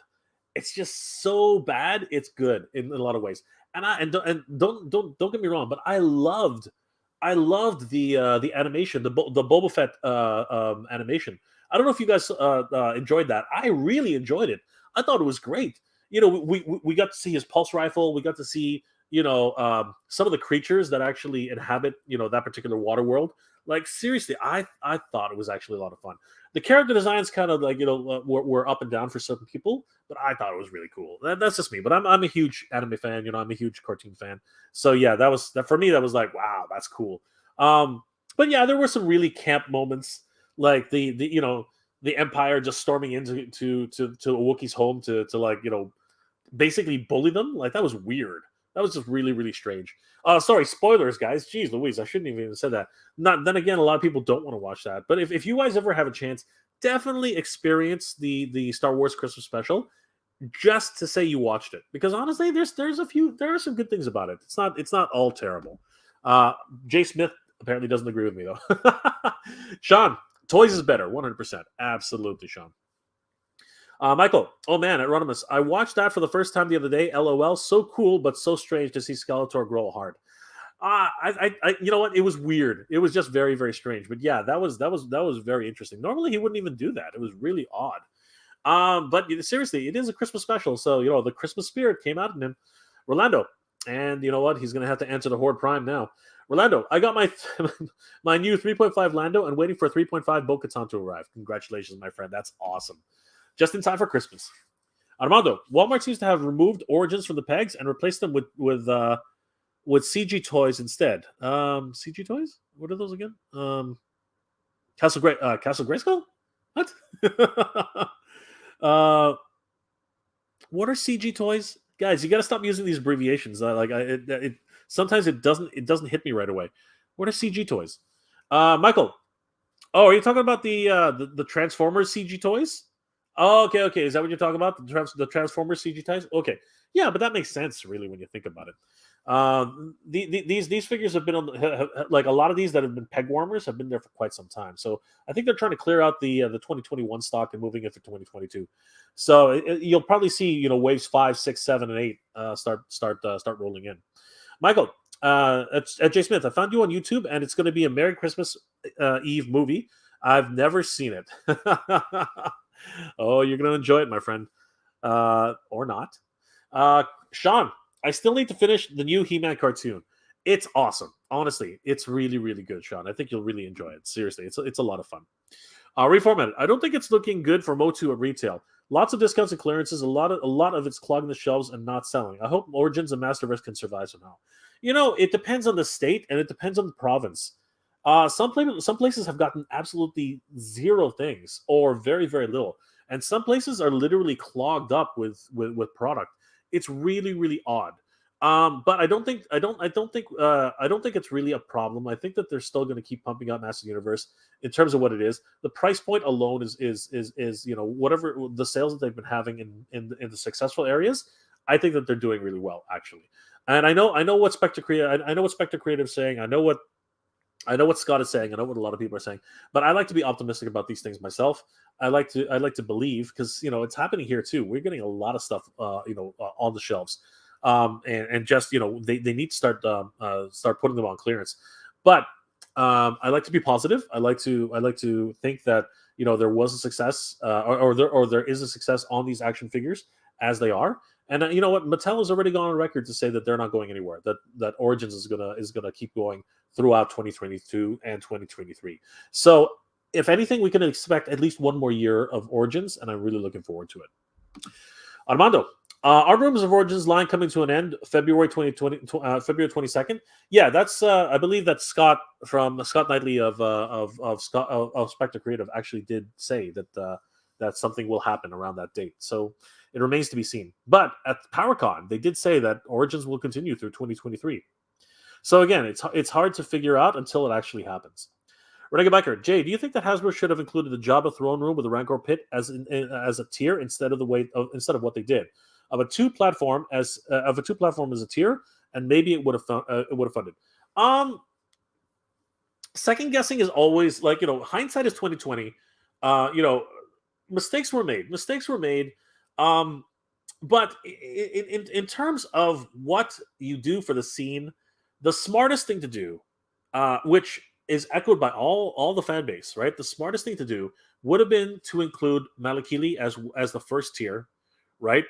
it's just so bad. It's good in a lot of ways. And don't get me wrong, but I loved the animation, the Boba Fett animation. I don't know if you guys enjoyed that. I really enjoyed it. I thought it was great. We got to see his pulse rifle. We got to see some of the creatures that actually inhabit that particular water world. Like seriously, I thought it was actually a lot of fun. The character designs kind of like were up and down for certain people, but I thought it was really cool. That's just me. But I'm a huge anime fan. I'm a huge cartoon fan. So yeah, that for me. That was like, wow, that's cool. But yeah, there were some really camp moments, like the Empire just storming into to a Wookiee's home to like basically bully them. Like that was weird. That was just really really strange. Sorry, spoilers, guys. Jeez Louise, I shouldn't even said that. Not then again, a lot of people don't want to watch that. But if you guys ever have a chance, definitely experience the Star Wars Christmas special, just to say you watched it. Because honestly, there are some good things about it. It's not all terrible. Jay Smith apparently doesn't agree with me though. Sean, toys is better, 100%. Absolutely, Sean. Michael, oh man, Anonymous, I watched that for the first time the other day. LOL, so cool, but so strange to see Skeletor grow hard. You know what? It was weird. It was just very, very strange. But yeah, that was very interesting. Normally, he wouldn't even do that. It was really odd. But seriously, it is a Christmas special, so the Christmas spirit came out in him. Rolando, and you know what? He's gonna have to answer the Horde Prime now. Rolando, I got my my new 3.5 Lando and waiting for 3.5 Bo-Katan to arrive. Congratulations, my friend. That's awesome. Just in time for Christmas. Armando, Walmart seems to have removed Origins from the pegs and replaced them with CG toys instead. CG toys? What are those again? Castle Grayskull? What? What are CG toys? Guys, you got to stop using these abbreviations. Sometimes it doesn't hit me right away. What are CG toys? Michael. Oh, are you talking about the Transformers CG toys? Oh, okay. Is that what you're talking about? The Transformers CG toys? Okay, yeah, but that makes sense really when you think about it. These figures have been on like a lot of these that have been peg warmers have been there for quite some time. So I think they're trying to clear out the 2021 stock and moving it for 2022. So you'll probably see waves 5, 6, 7, and 8 start rolling in. Michael, at Jay Smith, I found you on YouTube, and it's going to be a Merry Christmas Eve movie. I've never seen it. Oh, you're going to enjoy it, my friend, or not. Sean, I still need to finish the new He-Man cartoon. It's awesome. Honestly, it's really, really good, Sean. I think you'll really enjoy it. Seriously, it's a lot of fun. Reformatted. I don't think it's looking good for MOTU at retail. Lots of discounts and clearances. A lot of it's clogging the shelves and not selling. I hope Origins and Masterverse can survive somehow. It depends on the state and it depends on the province. Some places have gotten absolutely zero things or very, very little, and some places are literally clogged up with product. It's really, really odd. But I don't think it's really a problem. I think that they're still going to keep pumping out Master Universe in terms of what it is. The price point alone is whatever the sales that they've been having in the successful areas. I think that they're doing really well actually. And I know what Spectre Creative. I know what Spectre Creative is saying. I know what Scott is saying. I know what a lot of people are saying. But I like to be optimistic about these things myself. I like to believe because it's happening here too. We're getting a lot of stuff on the shelves. And just they need to start putting them on clearance. But I like to be positive. I like to think that there was a success or there is a success on these action figures as they are. And you know what, Mattel has already gone on record to say that they're not going anywhere. That Origins is gonna keep going throughout 2022 and 2023. So if anything, we can expect at least one more year of Origins, and I'm really looking forward to it. Armando. Our Rooms of Origins line coming to an end February 22nd. Yeah, that's I believe that Scott Knightley of Spectre Creative actually did say that something will happen around that date. So it remains to be seen. But at PowerCon, they did say that Origins will continue through 2023. So again, it's hard to figure out until it actually happens. Renegade Biker, Jay, do you think that Hasbro should have included the Jabba throne room with the Rancor pit as a tier instead of what they did? Of a two platform as a tier, and maybe it would have funded. Second guessing is always hindsight is 2020. Mistakes were made. But in terms of what you do for the scene, the smartest thing to do, which is echoed by all the fan base, right? The smartest thing to do would have been to include Malakili as the first tier, right?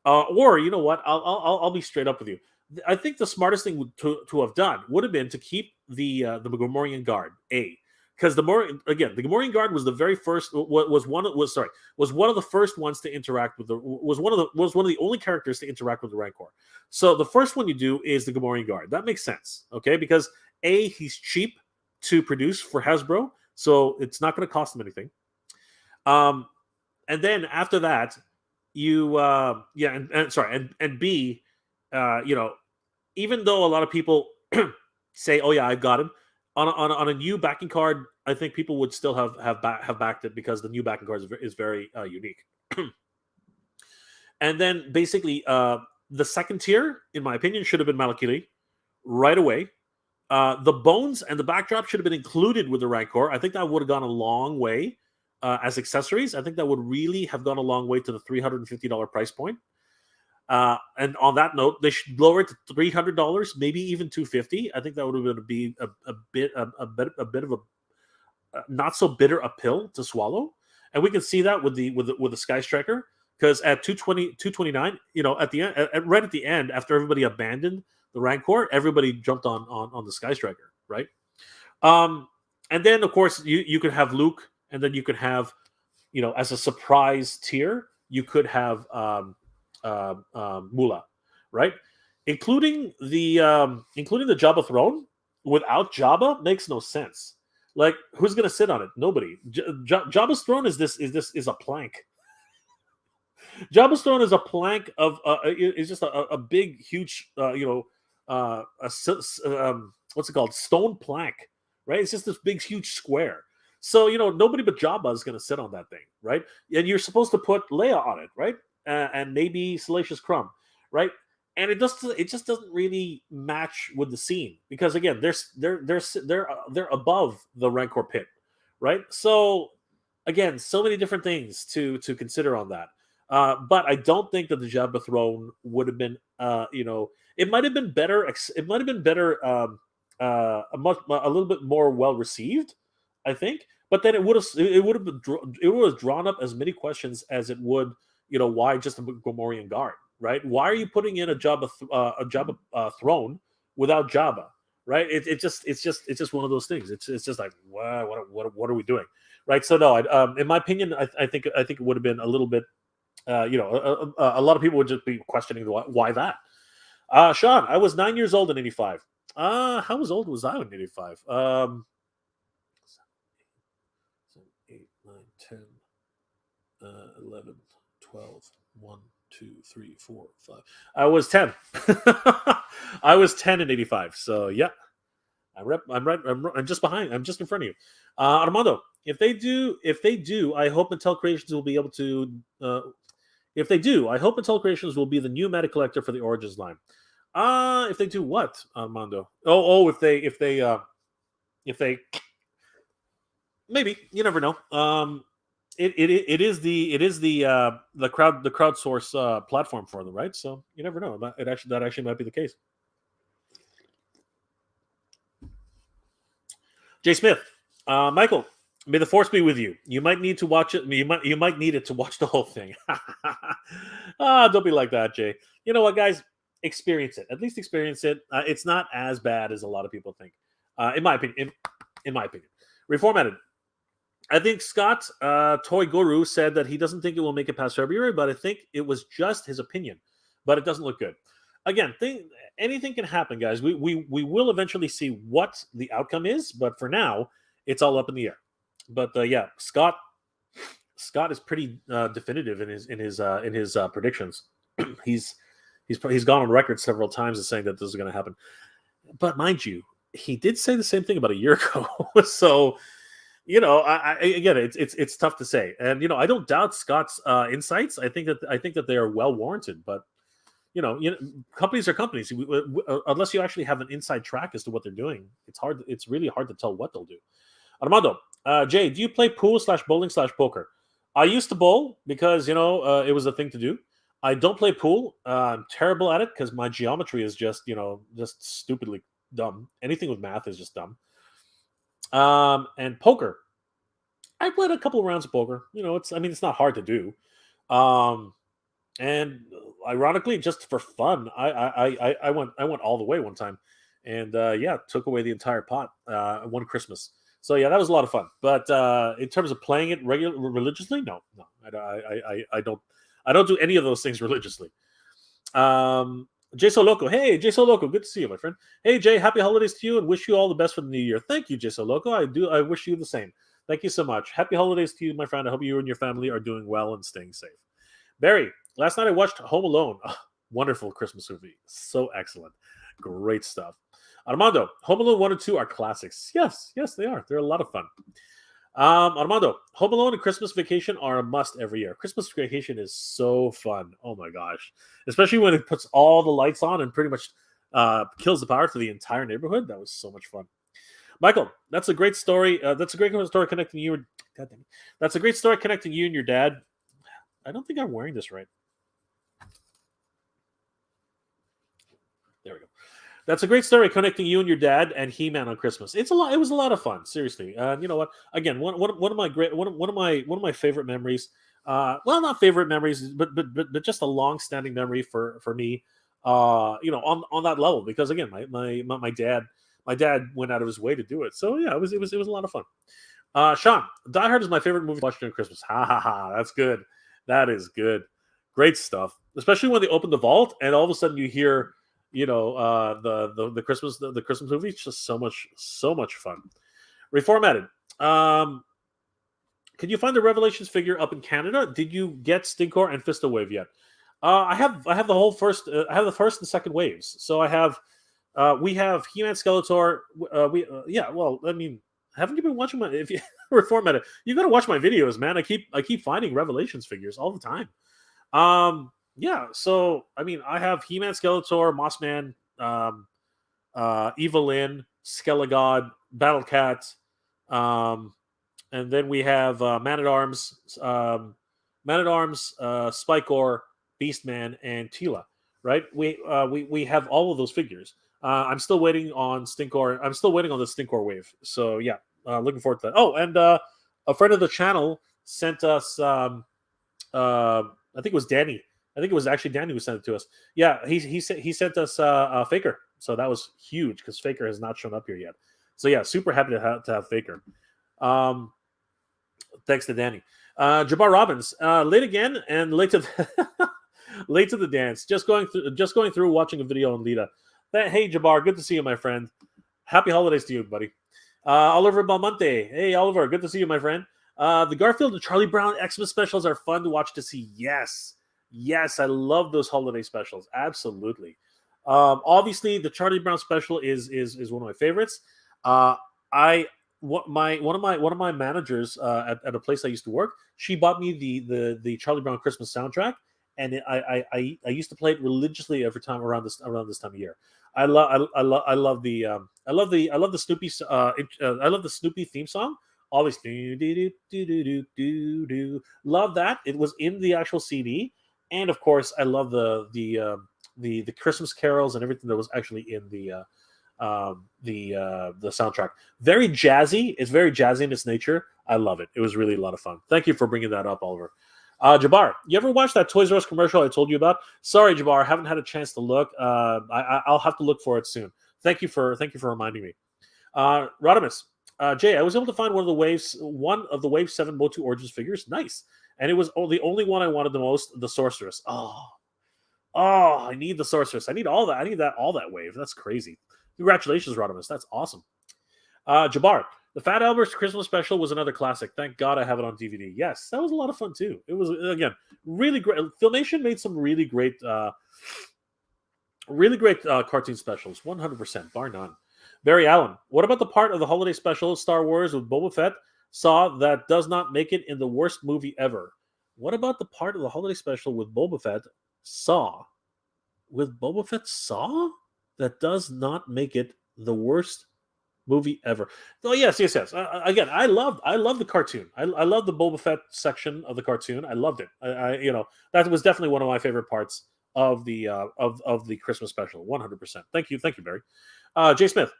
Or you know what? I'll be straight up with you. I think the smartest thing to have done would have been to keep the Gamorrean Guard because the Gamorrean Guard was the very first was one of the first ones to interact with was one of the only characters to interact with the Rancor. So the first one you do is the Gamorrean Guard. That makes sense, okay? Because he's cheap to produce for Hasbro, so it's not going to cost them anything. And then after that, you and B, even though a lot of people say, "Oh yeah, I've got him," on a new backing card, I think people would still have backed it because the new backing card is very unique. And then basically, the second tier, in my opinion, should have been Malakili right away. The bones and the backdrop should have been included with the Rancor. I think that would have gone a long way as accessories. I think that would really have gone a long way to the $350 price point. And on that note, they should lower it to $300, maybe even $250. I think that would have been a bit of a not so bitter a pill to swallow. And we can see that with the Sky Striker, because at $229, at the end, right at the end, after everybody abandoned the Rancor, everybody jumped on the Sky Striker, right? And then of course you could have Luke, and then you could have, as a surprise tier, you could have Mula, right? Including the Jabba throne without Jabba makes no sense. Like, who's gonna sit on it? Nobody. Jabba's throne is a plank. Jabba's throne is a plank of it's just a big, huge, what's it called? Stone plank, right? It's just this big, huge square. So nobody but Jabba is going to sit on that thing, right? And you're supposed to put Leia on it, right? And maybe Salacious Crumb, right? And it just doesn't really match with the scene because again, they're above the Rancor pit, right? So again, so many different things to consider on that. But I don't think that the Jabba throne would have been, it might have been better. It might have been better, a little bit more well received, I think. But then it would have drawn up as many questions as it would, why just a Gamorrean guard, right? Why are you putting in a Jabba throne without Jabba, right? It's just one of those things. It's just like, wow, what are we doing, right? So no, in my opinion, I think it would have been a little bit, a lot of people would just be questioning why that. Sean, I was 9 years old in '85. How old was I in '85? 8, 9, 10, 11, 12, 1, 2, 3, 4, 5. I was 10. I was 10 in '85. So yeah, I'm right. I'm just behind. I'm just in front of you, Armando. If they do, I hope Mattel Creations will be able to. If they do, I hope Mattel Creations will be the new MJR Collector for the Origins line. If they do what, Armando? If they maybe, you never know. It is the crowdsource platform for them, right? So you never know. That actually might be the case. Jay Smith, Michael, may the force be with you. You might need to watch it. You might need it to watch the whole thing. Don't be like that, Jay. You know what, guys? Experience it. At least experience it. It's not as bad as a lot of people think. In my opinion. In my opinion. Reformatted. I think Scott Toy Guru said that he doesn't think it will make it past February, but I think it was just his opinion. But it doesn't look good. Again, anything can happen, guys. We will eventually see what the outcome is, but for now, it's all up in the air. But yeah, Scott is pretty definitive in his predictions. he's gone on record several times as saying that this is going to happen. But mind you, he did say the same thing about a year ago. So again, it's tough to say, and I don't doubt Scott's insights. I think that they are well warranted, but. Companies are companies. Unless you actually have an inside track as to what they're doing, it's really hard to tell what they'll do. Armando, Jay, do you play pool /bowling/poker? I used to bowl because it was a thing to do. I don't play pool. I'm terrible at it because my geometry is just stupidly dumb. Anything with math is just dumb. And poker, I played a couple of rounds of poker. It's not hard to do. And ironically, just for fun, I went all the way one time, and took away the entire pot one Christmas. So yeah, that was a lot of fun. But in terms of playing it religiously, no, I don't do any of those things religiously. Jay So Loco, hey Jay So Loco, good to see you, my friend. Hey Jay, happy holidays to you, and wish you all the best for the new year. Thank you, Jay So Loco. I wish you the same. Thank you so much. Happy holidays to you, my friend. I hope you and your family are doing well and staying safe. Barry, last night I watched Home Alone. Oh, wonderful Christmas movie. So excellent. Great stuff. Armando, Home Alone 1 and 2 are classics. Yes, they are. They're a lot of fun. Armando, Home Alone and Christmas Vacation are a must every year. Christmas Vacation is so fun. Oh my gosh. Especially when it puts all the lights on and pretty much kills the power to the entire neighborhood. That was so much fun. Michael, that's a great story. That's a great story connecting you. That's a great story connecting you and your dad. I don't think I'm wearing this right. There we go. That's a great story connecting you and your dad and He-Man on Christmas. It was a lot of fun, seriously. You know what? Again, one of my favorite memories. Not favorite memories, but just a long-standing memory for me. On that level, because again, my dad went out of his way to do it. So yeah, it was a lot of fun. Sean, Die Hard is my favorite movie to watch during Christmas. Ha ha ha! That's good. That is good. Great stuff. Especially when they open the vault and all of a sudden you hear, the Christmas movie. It's just so much fun. Reformatted. Can you find the Revelations figure up in Canada? Did you get Stinkor and Fisto Wave yet? I have the whole first. I have the first and second waves. So I have. We have He-Man, Skeletor. Yeah. Well, I mean, haven't you been watching my? If you reformatted, you got to watch my videos, man. I keep finding Revelations figures all the time. Yeah. So I mean, I have He-Man, Skeletor, Mossman, Evelyn, Skelegod, Battle Cat, and then we have Man at Arms, Spikor, Beastman, and Tila. Right? We have all of those figures. I'm still waiting on Stinkor. I'm still waiting on the Stinkor wave. So yeah, looking forward to that. Oh, and a friend of the channel sent us. I think it was Danny. I think it was actually Danny who sent it to us. Yeah, he sent us a Faker. So that was huge because Faker has not shown up here yet. So yeah, super happy to have Faker. Thanks to Danny. Jabbar Robbins, late again and late to late to the dance. Just going through watching a video on Lita. Hey Jabbar, good to see you, my friend. Happy holidays to you, buddy. Oliver Belmonte. Hey Oliver, good to see you, my friend. The Garfield and Charlie Brown Xmas specials are fun to watch to see. Yes, I love those holiday specials. Absolutely. Obviously, the Charlie Brown special is one of my favorites. One of my managers at a place I used to work, she bought me the Charlie Brown Christmas soundtrack, and I used to play it religiously every time around this time of year. I love the Snoopy I love the Snoopy theme song. Always do. Love that. It was in the actual CD, and of course I love the Christmas carols and everything that was actually in the soundtrack. Very jazzy. It's very jazzy in its nature. I love it. It was really a lot of fun. Thank you for bringing that up, Oliver. Jabbar, you ever watched that Toys R Us commercial I told you about? Sorry, Jabbar, I haven't had a chance to look. I'll have to look for it soon. Thank you for reminding me. Rodimus, Jay, I was able to find one of the Wave 7 MOTU Origins figures. Nice. And it was the only one I wanted the most, the Sorceress. Oh, I need the Sorceress. I need all that. I need all that wave. That's crazy. Congratulations, Rodimus. That's awesome. Jabbar, the Fat Albert's Christmas special was another classic. Thank God I have it on DVD. Yes, that was a lot of fun too. It was, again, really great. Filmation made some really great cartoon specials. 100%, bar none. Barry Allen, what about the part of the holiday special Star Wars with Boba Fett Saw that does not make it in the worst movie ever? What about the part of the holiday special with Boba Fett Saw that does not make it the worst movie ever? Oh yes. Again, I love the cartoon. I love the Boba Fett section of the cartoon. I loved it. That was definitely one of my favorite parts of the Christmas special. 100%. Thank you, Barry. Jay Smith,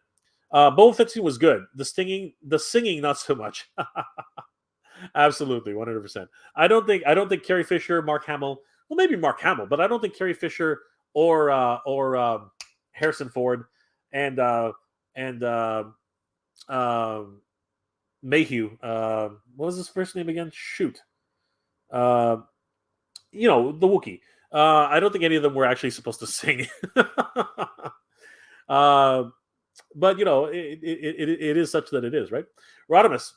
Boba Fett scene was good. The singing, not so much. Absolutely, 100%. I don't think Carrie Fisher, Mark Hamill. Well, maybe Mark Hamill, but I don't think Carrie Fisher or Harrison Ford and Mayhew. What was his first name again? Shoot. The Wookiee. I don't think any of them were actually supposed to sing. But it is such that it is, right? Rodimus,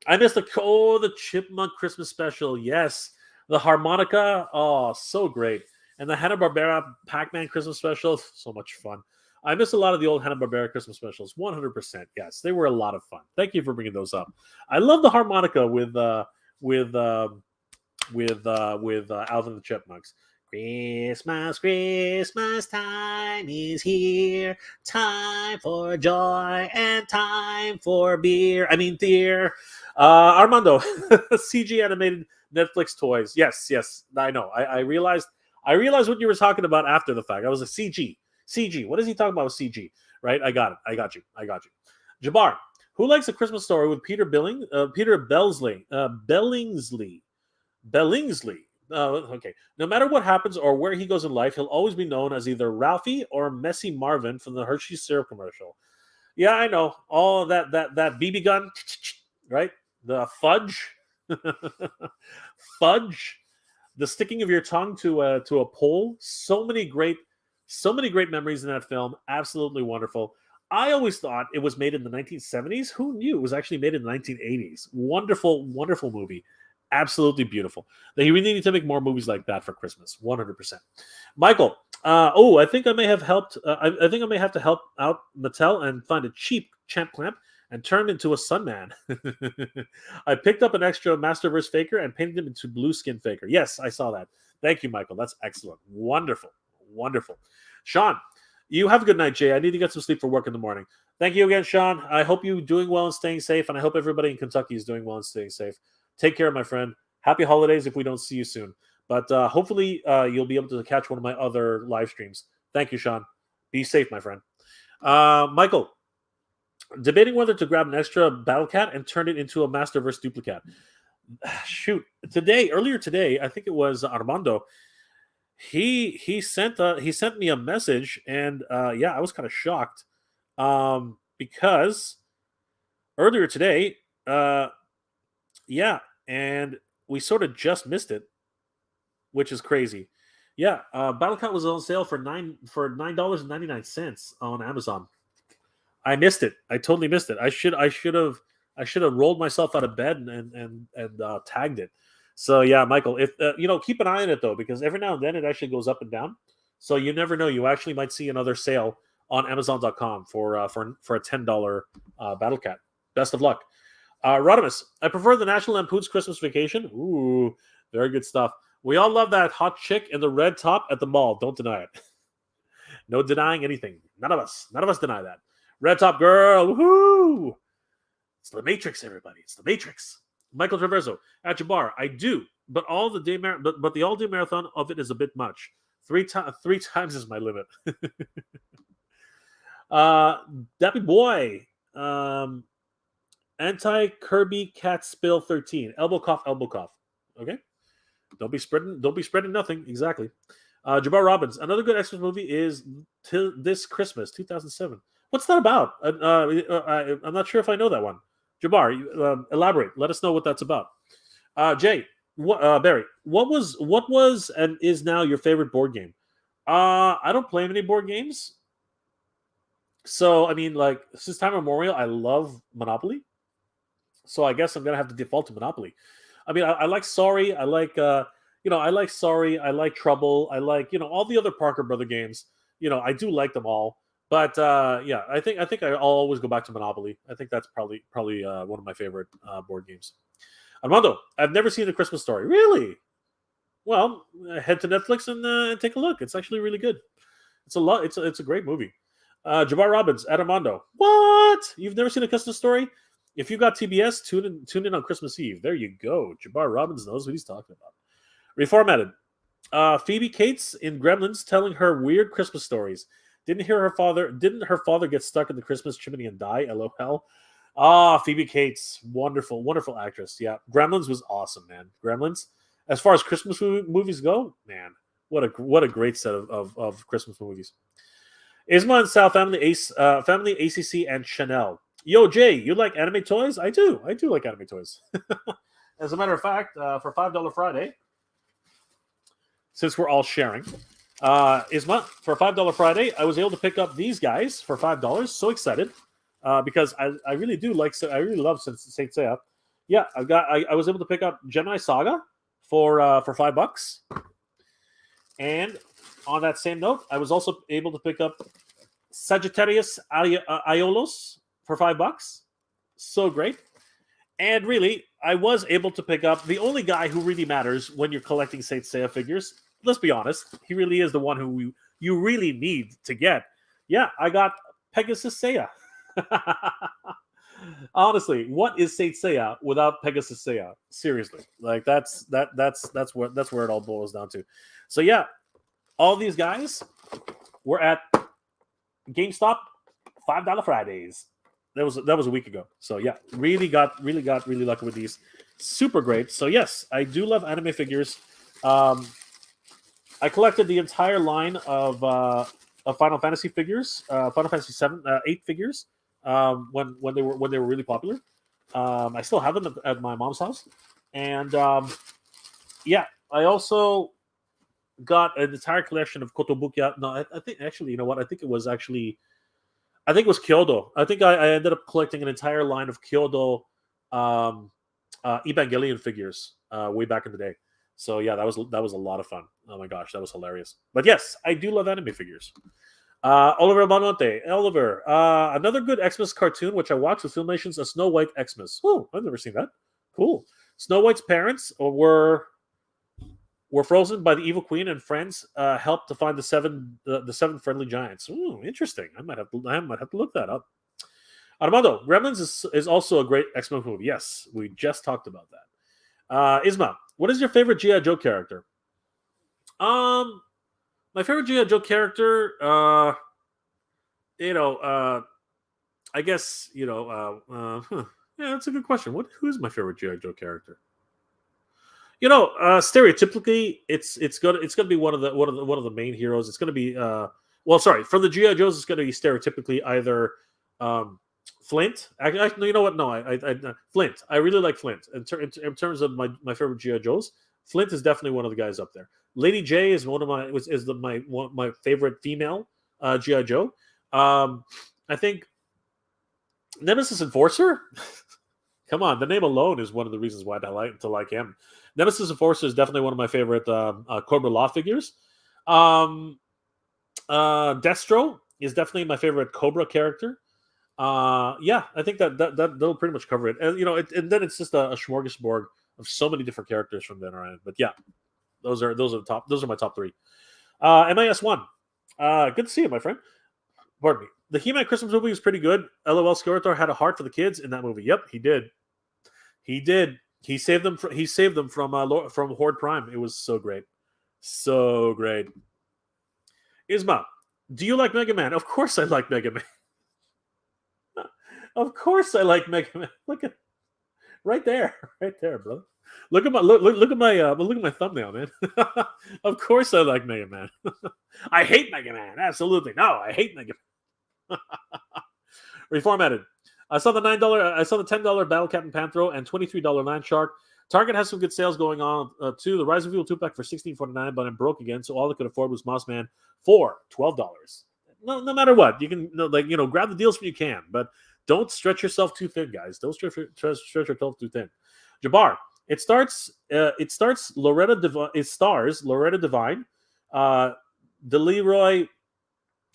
I missed the Chipmunk Christmas special. Yes, the harmonica. Oh, so great. And the Hanna-Barbera Pac-Man Christmas special. So much fun. I miss a lot of the old Hanna-Barbera Christmas specials. 100%. Yes, they were a lot of fun. Thank you for bringing those up. I love the harmonica with Alvin the Chipmunks. Christmas time is here. Time for joy and time for beer. Armando, CG animated Netflix toys. Yes, I know. I realized what you were talking about after the fact. I was like, CG. What is he talking about with CG? Right? I got it. I got you. Jabbar, who likes A Christmas Story with Peter Billingsley? Okay. No matter what happens or where he goes in life, he'll always be known as either Ralphie or Messy Marvin from the Hershey's syrup commercial. Yeah, I know. All that BB gun, right? The fudge. Fudge. The sticking of your tongue to a pole. So many great memories in that film. Absolutely wonderful. I always thought it was made in the 1970s. Who knew it was actually made in the 1980s? Wonderful, wonderful movie. Absolutely beautiful. They really need to make more movies like that for Christmas. 100%. Michael, I think I may have helped. I think I may have to help out Mattel and find a cheap champ clamp and turn him into a Sunman. I picked up an extra Masterverse Faker and painted him into Blue Skin Faker. Yes, I saw that. Thank you, Michael. That's excellent. Wonderful. Wonderful. Sean, you have a good night, Jay. I need to get some sleep for work in the morning. Thank you again, Sean. I hope you're doing well and staying safe, and I hope everybody in Kentucky is doing well and staying safe. Take care, my friend. Happy holidays if we don't see you soon. But hopefully you'll be able to catch one of my other live streams. Thank you, Sean. Be safe, my friend. Michael, debating whether to grab an extra Battle Cat and turn it into a Masterverse duplicate. Shoot. Earlier today, I think it was Armando. He sent me a message, and I was kind of shocked because earlier today, and we sort of just missed it, which is crazy. Yeah, Battlecat was on sale for $9.99 on Amazon. I missed it. I totally missed it. I should have rolled myself out of bed and tagged it. So yeah, Michael, if keep an eye on it though, because every now and then it actually goes up and down. So you never know. You actually might see another sale on Amazon.com for a $10 Battlecat. Best of luck. Rodimus, I prefer the National Lampoon's Christmas Vacation. Ooh, very good stuff. We all love that hot chick in the red top at the mall. Don't deny it. No denying anything. None of us deny that. Red top girl. Woohoo! It's the Matrix, everybody. It's the Matrix. Michael Traverso at Jabbar. I do, but the all-day marathon of it is a bit much. Three times is my limit. Dappy boy. Anti-Kirby Cat Spill 13. Elbow cough. Okay. Don't be spreading nothing. Exactly. Jabbar Robbins. Another good Xmas movie is This Christmas, 2007. What's that about? I'm not sure if I know that one. Jabbar, elaborate. Let us know what that's about. Jay, Barry, what was and is now your favorite board game? I don't play many board games. So, I mean, like, since time immemorial, I love Monopoly. So I guess I'm going to have to default to Monopoly. I mean, I like Sorry. I like, I like Sorry. I like Trouble. I like, all the other Parker Brother games. I do like them all. But I think I'll always go back to Monopoly. I think that's probably one of my favorite board games. Armando, I've never seen A Christmas Story. Really? Well, head to Netflix and take a look. It's actually really good. It's a great movie. Jabbar Robbins at Armando. What? You've never seen A Christmas Story? If you got TBS, tune in on Christmas Eve. There you go. Jabbar Robbins knows what he's talking about. Reformatted. Phoebe Cates in Gremlins telling her weird Christmas stories. Didn't her father get stuck in the Christmas chimney and die? LOL. Phoebe Cates, wonderful, wonderful actress. Yeah, Gremlins was awesome, man. Gremlins. As far as Christmas movies go, man, what a great set of Christmas movies. Isma and Sal family ACC and Chanel. Yo, Jay, you like anime toys? I do like anime toys. As a matter of fact, for $5 Friday, since we're all sharing, Isma, for $5 Friday, I was able to pick up these guys for $5. So excited because I really love Saint Seiya. Yeah, I was able to pick up Gemini Saga for $5. And on that same note, I was also able to pick up Sagittarius Aiolos for $5. So great. And really, I was able to pick up the only guy who really matters when you're collecting Saint Seiya figures. Let's be honest. He really is the one who you really need to get. Yeah, I got Pegasus Seiya. Honestly, what is Saint Seiya without Pegasus Seiya? Seriously. Like that's where it all boils down to. So yeah, all these guys were at GameStop $5 Fridays. That was a week ago. So yeah, really got lucky with these. Super great. So yes, I do love anime figures. I collected the entire line of Final Fantasy figures, Final Fantasy 8 figures, when they were really popular. I still have them at my mom's house, and I also got an entire collection of Kotobukiya. No, I think actually, you know what? I think I think it was Kyoto. I think I ended up collecting an entire line of Kyoto Evangelion figures way back in the day. So yeah, that was a lot of fun. Oh my gosh, that was hilarious. But yes, I do love anime figures. Oliver Monte, Oliver, another good Xmas cartoon which I watched with Filmation's A Snow White Xmas. Oh, I've never seen that. Cool. Snow White's parents were frozen by the evil queen, and friends helped to find the seven friendly giants. Ooh, interesting. I might have to look that up. Armando, Gremlins is also a great X-Men movie. Yes, we just talked about that. Isma, what is your favorite G.I. Joe character? My favorite G.I. Joe character, I guess, yeah, that's a good question. Who is my favorite G.I. Joe character? Stereotypically, it's gonna be one of the main heroes. It's gonna be from the G.I. Joes, it's gonna be stereotypically either Flint. No, you know what? No, I Flint. I really like Flint in terms of my favorite G.I. Joes. Flint is definitely one of the guys up there. Lady J is my favorite female G.I. Joe. I think Nemesis Enforcer. Come on, the name alone is one of the reasons why I like him. Nemesis Enforcer is definitely one of my favorite Cobra Law figures. Destro is definitely my favorite Cobra character. Yeah, I think that'll pretty much cover it. And then it's just a smorgasbord of so many different characters from then on. But yeah, those are the top. Those are my top three. MIS1. Good to see you, my friend. Pardon me. The He-Man Christmas movie was pretty good. LOL Skeletor had a heart for the kids in that movie. Yep, he did. He did. He saved them from Horde Prime. It was so great. So great. Isma, do you like Mega Man? Of course I like Mega Man. Of course I like Mega Man. Look at right there, bro. Look at my thumbnail, man. Of course I like Mega Man. I hate Mega Man. Absolutely no. I hate Mega Man. Reformatted. I saw the $10 Battle Captain Panthro and $23 Land Shark. Target has some good sales going on too. The Rise of Evil 2-pack for $16.49, but I'm broke again, so all I could afford was Moss Man for $12. No matter what, you can grab the deals when you can, but don't stretch yourself too thin, guys. Don't stretch yourself too thin. Jabbar. It stars Loretta Devine, Delroy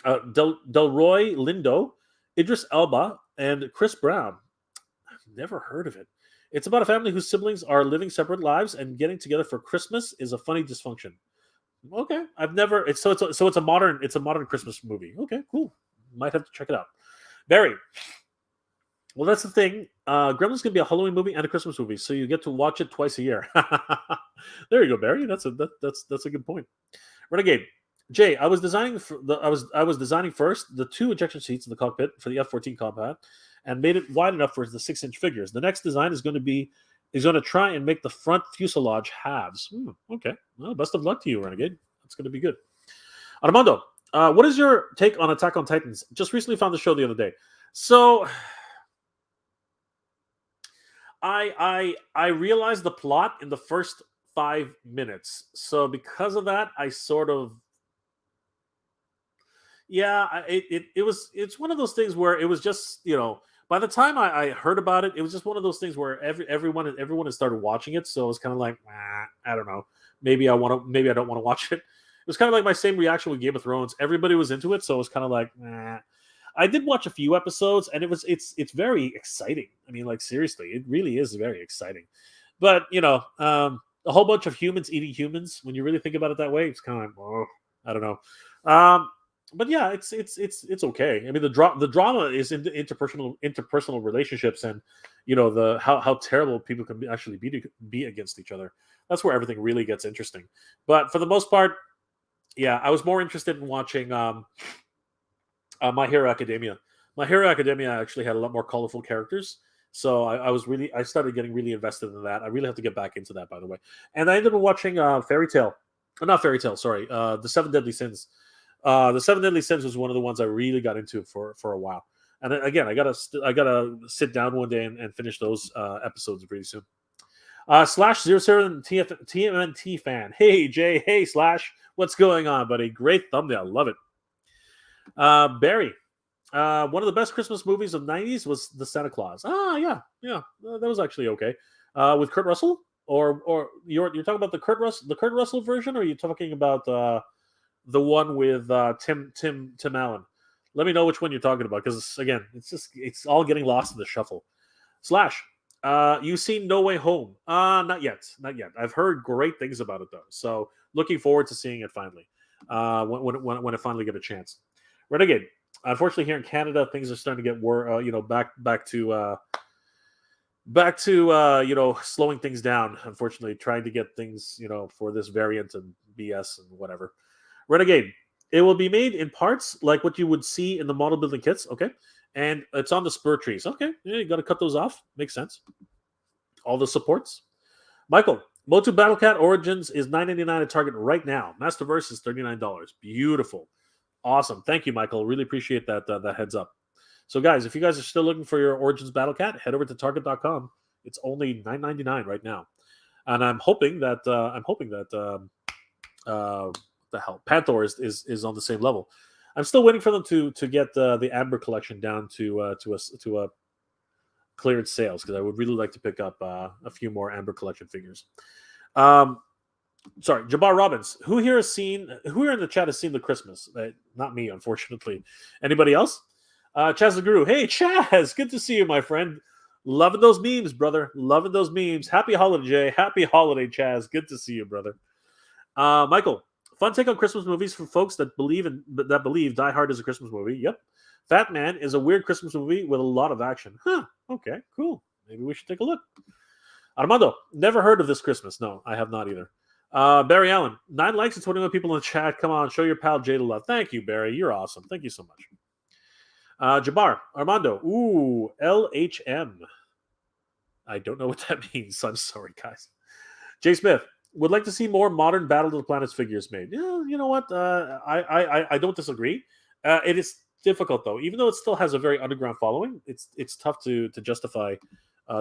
Lindo, Idris Elba, and Chris Brown. I've never heard of it. It's about a family whose siblings are living separate lives and getting together for Christmas is a funny dysfunction. Okay, I've never. It's a modern Christmas movie. Okay, cool. Might have to check it out. Barry. Well, that's the thing. Gremlins can be a Halloween movie and a Christmas movie, so you get to watch it twice a year. There you go, Barry. That's a good point. Renegade. Jay, I was designing first the 2 ejection seats in the cockpit for the F-14 combat, and made it wide enough for the 6-inch figures. The next design is going to try and make the front fuselage halves. Okay. Well, best of luck to you, Renegade. That's going to be good. Armando, what is your take on Attack on Titans? Just recently found the show the other day. So I realized the plot in the first 5 minutes. So because of that, I sort of it's one of those things where it was just, by the time I heard about it, it was just one of those things where everyone has started watching it. So it was kind of like, I don't know. Maybe I don't want to watch it. It was kind of like my same reaction with Game of Thrones. Everybody was into it, so it was kind of like, I did watch a few episodes, and it's very exciting. I mean, like, seriously, it really is very exciting. But a whole bunch of humans eating humans. When you really think about it that way, it's kind of like, I don't know. But yeah, it's okay. I mean, the drama is in the interpersonal relationships, and how terrible people can actually be against each other. That's where everything really gets interesting. But for the most part, yeah, I was more interested in watching My Hero Academia. My Hero Academia actually had a lot more colorful characters, so I started getting really invested in that. I really have to get back into that, by the way. And I ended up watching The 7 Deadly Sins. The 7 Deadly Sins was one of the ones I really got into for a while. And again, I gotta sit down one day and finish those episodes pretty soon. /07 TMNT fan. Hey Jay, hey Slash, what's going on, buddy? Great thumbnail, love it. Barry, One of the best Christmas movies of '90s was the Santa Claus. Ah, yeah, that was actually okay. With Kurt Russell, or you're talking about the Kurt Russell version, or are you talking about the one with Tim Allen? Let me know which one you're talking about, because again, it's all getting lost in the shuffle. Slash, you've seen No Way Home? Not yet. I've heard great things about it though, so looking forward to seeing it finally. When I finally get a chance. Renegade. Unfortunately, here in Canada, things are starting to get back to slowing things down. Unfortunately, trying to get things for this variant and BS and whatever. Renegade. It will be made in parts like what you would see in the model building kits. Okay. And it's on the spur trees. Okay. Yeah, you got to cut those off. Makes sense. All the supports. Michael, MOTU Battlecat Origins is $9.99 at Target right now. Masterverse is $39. Beautiful. Awesome. Thank you, Michael. Really appreciate that heads up. So, guys, if you guys are still looking for your Origins Battlecat, head over to Target.com. It's only $9.99 right now. And I'm hoping that the hell, Panther is on the same level. I'm still waiting for them to get the Amber collection down to a cleared sales, because I would really like to pick up a few more Amber collection figures. Sorry, Jabbar Robbins. Who here in the chat has seen the Christmas? Not me, unfortunately. Anybody else? Chaz the Guru. Hey, Chaz, good to see you, my friend. Loving those memes, brother. Loving those memes. Happy holiday, Jay. Happy holiday, Chaz. Good to see you, brother. Michael, fun take on Christmas movies for folks that believe Die Hard is a Christmas movie. Yep. Fat Man is a weird Christmas movie with a lot of action. Huh. Okay, cool. Maybe we should take a look. Armando, never heard of this Christmas. No, I have not either. Barry Allen, 9 likes and 21 people in the chat. Come on, show your pal Jay the love. Thank you, Barry. You're awesome. Thank you so much. Jabbar, Armando, ooh, LHM. I don't know what that means. I'm sorry, guys. Jay Smith, would like to see more modern Battle of the Planets figures made. Yeah, you know what? I don't disagree. It is difficult though, even though it still has a very underground following. It's tough to justify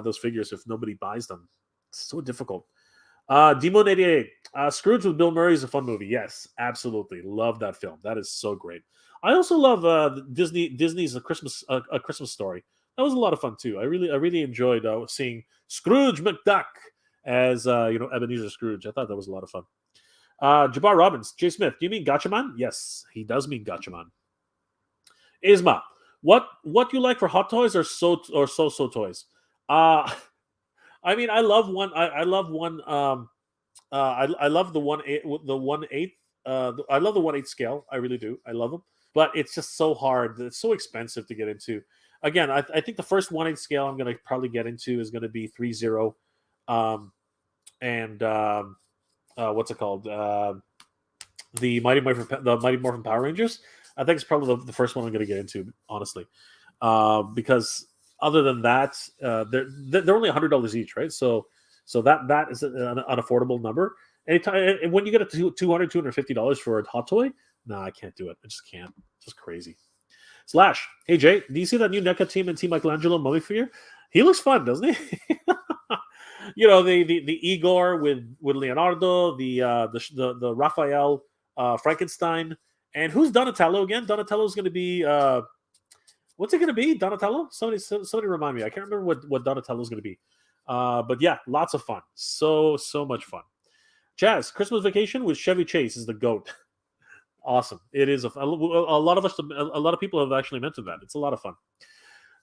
those figures if nobody buys them. It's so difficult. Demon 88. Scrooge with Bill Murray is a fun movie. Yes, absolutely. Love that film. That is so great. I also love Disney's A Christmas Story. That was a lot of fun too. I really enjoyed seeing Scrooge McDuck as Ebenezer Scrooge. I thought that was a lot of fun. Jabbar Robbins, Jay Smith, do you mean Gatchaman? Yes, he does mean Gatchaman. Isma, what you like for Hot Toys or so toys? I mean, I love one. I love one. I love the 1/8. I love the 1/8 scale. I really do. I love them, but it's just so hard. It's so expensive to get into. Again, I think the first 1/8 scale I'm going to probably get into is going to be 3-0, and what's it called? The Mighty Morphin Power Rangers. I think it's probably the first one I'm going to get into, honestly, because other than that, they're only $100 each, right? So that is an affordable number. And when you get it to $250 for a hot toy, no, I can't do it. I just can't. It's just crazy. Slash, hey Jay, do you see that new NECA team and Team Michelangelo mummy figure? He looks fun, doesn't he? The Igor with Leonardo, the Raphael Frankenstein, and who's Donatello again? Donatello's going to be what's it going to be? Donatello? Somebody remind me. I can't remember what Donatello's going to be. But yeah, lots of fun. So much fun. Chaz, Christmas Vacation with Chevy Chase is the GOAT. Awesome. It is a lot of people have actually mentioned that. It's a lot of fun.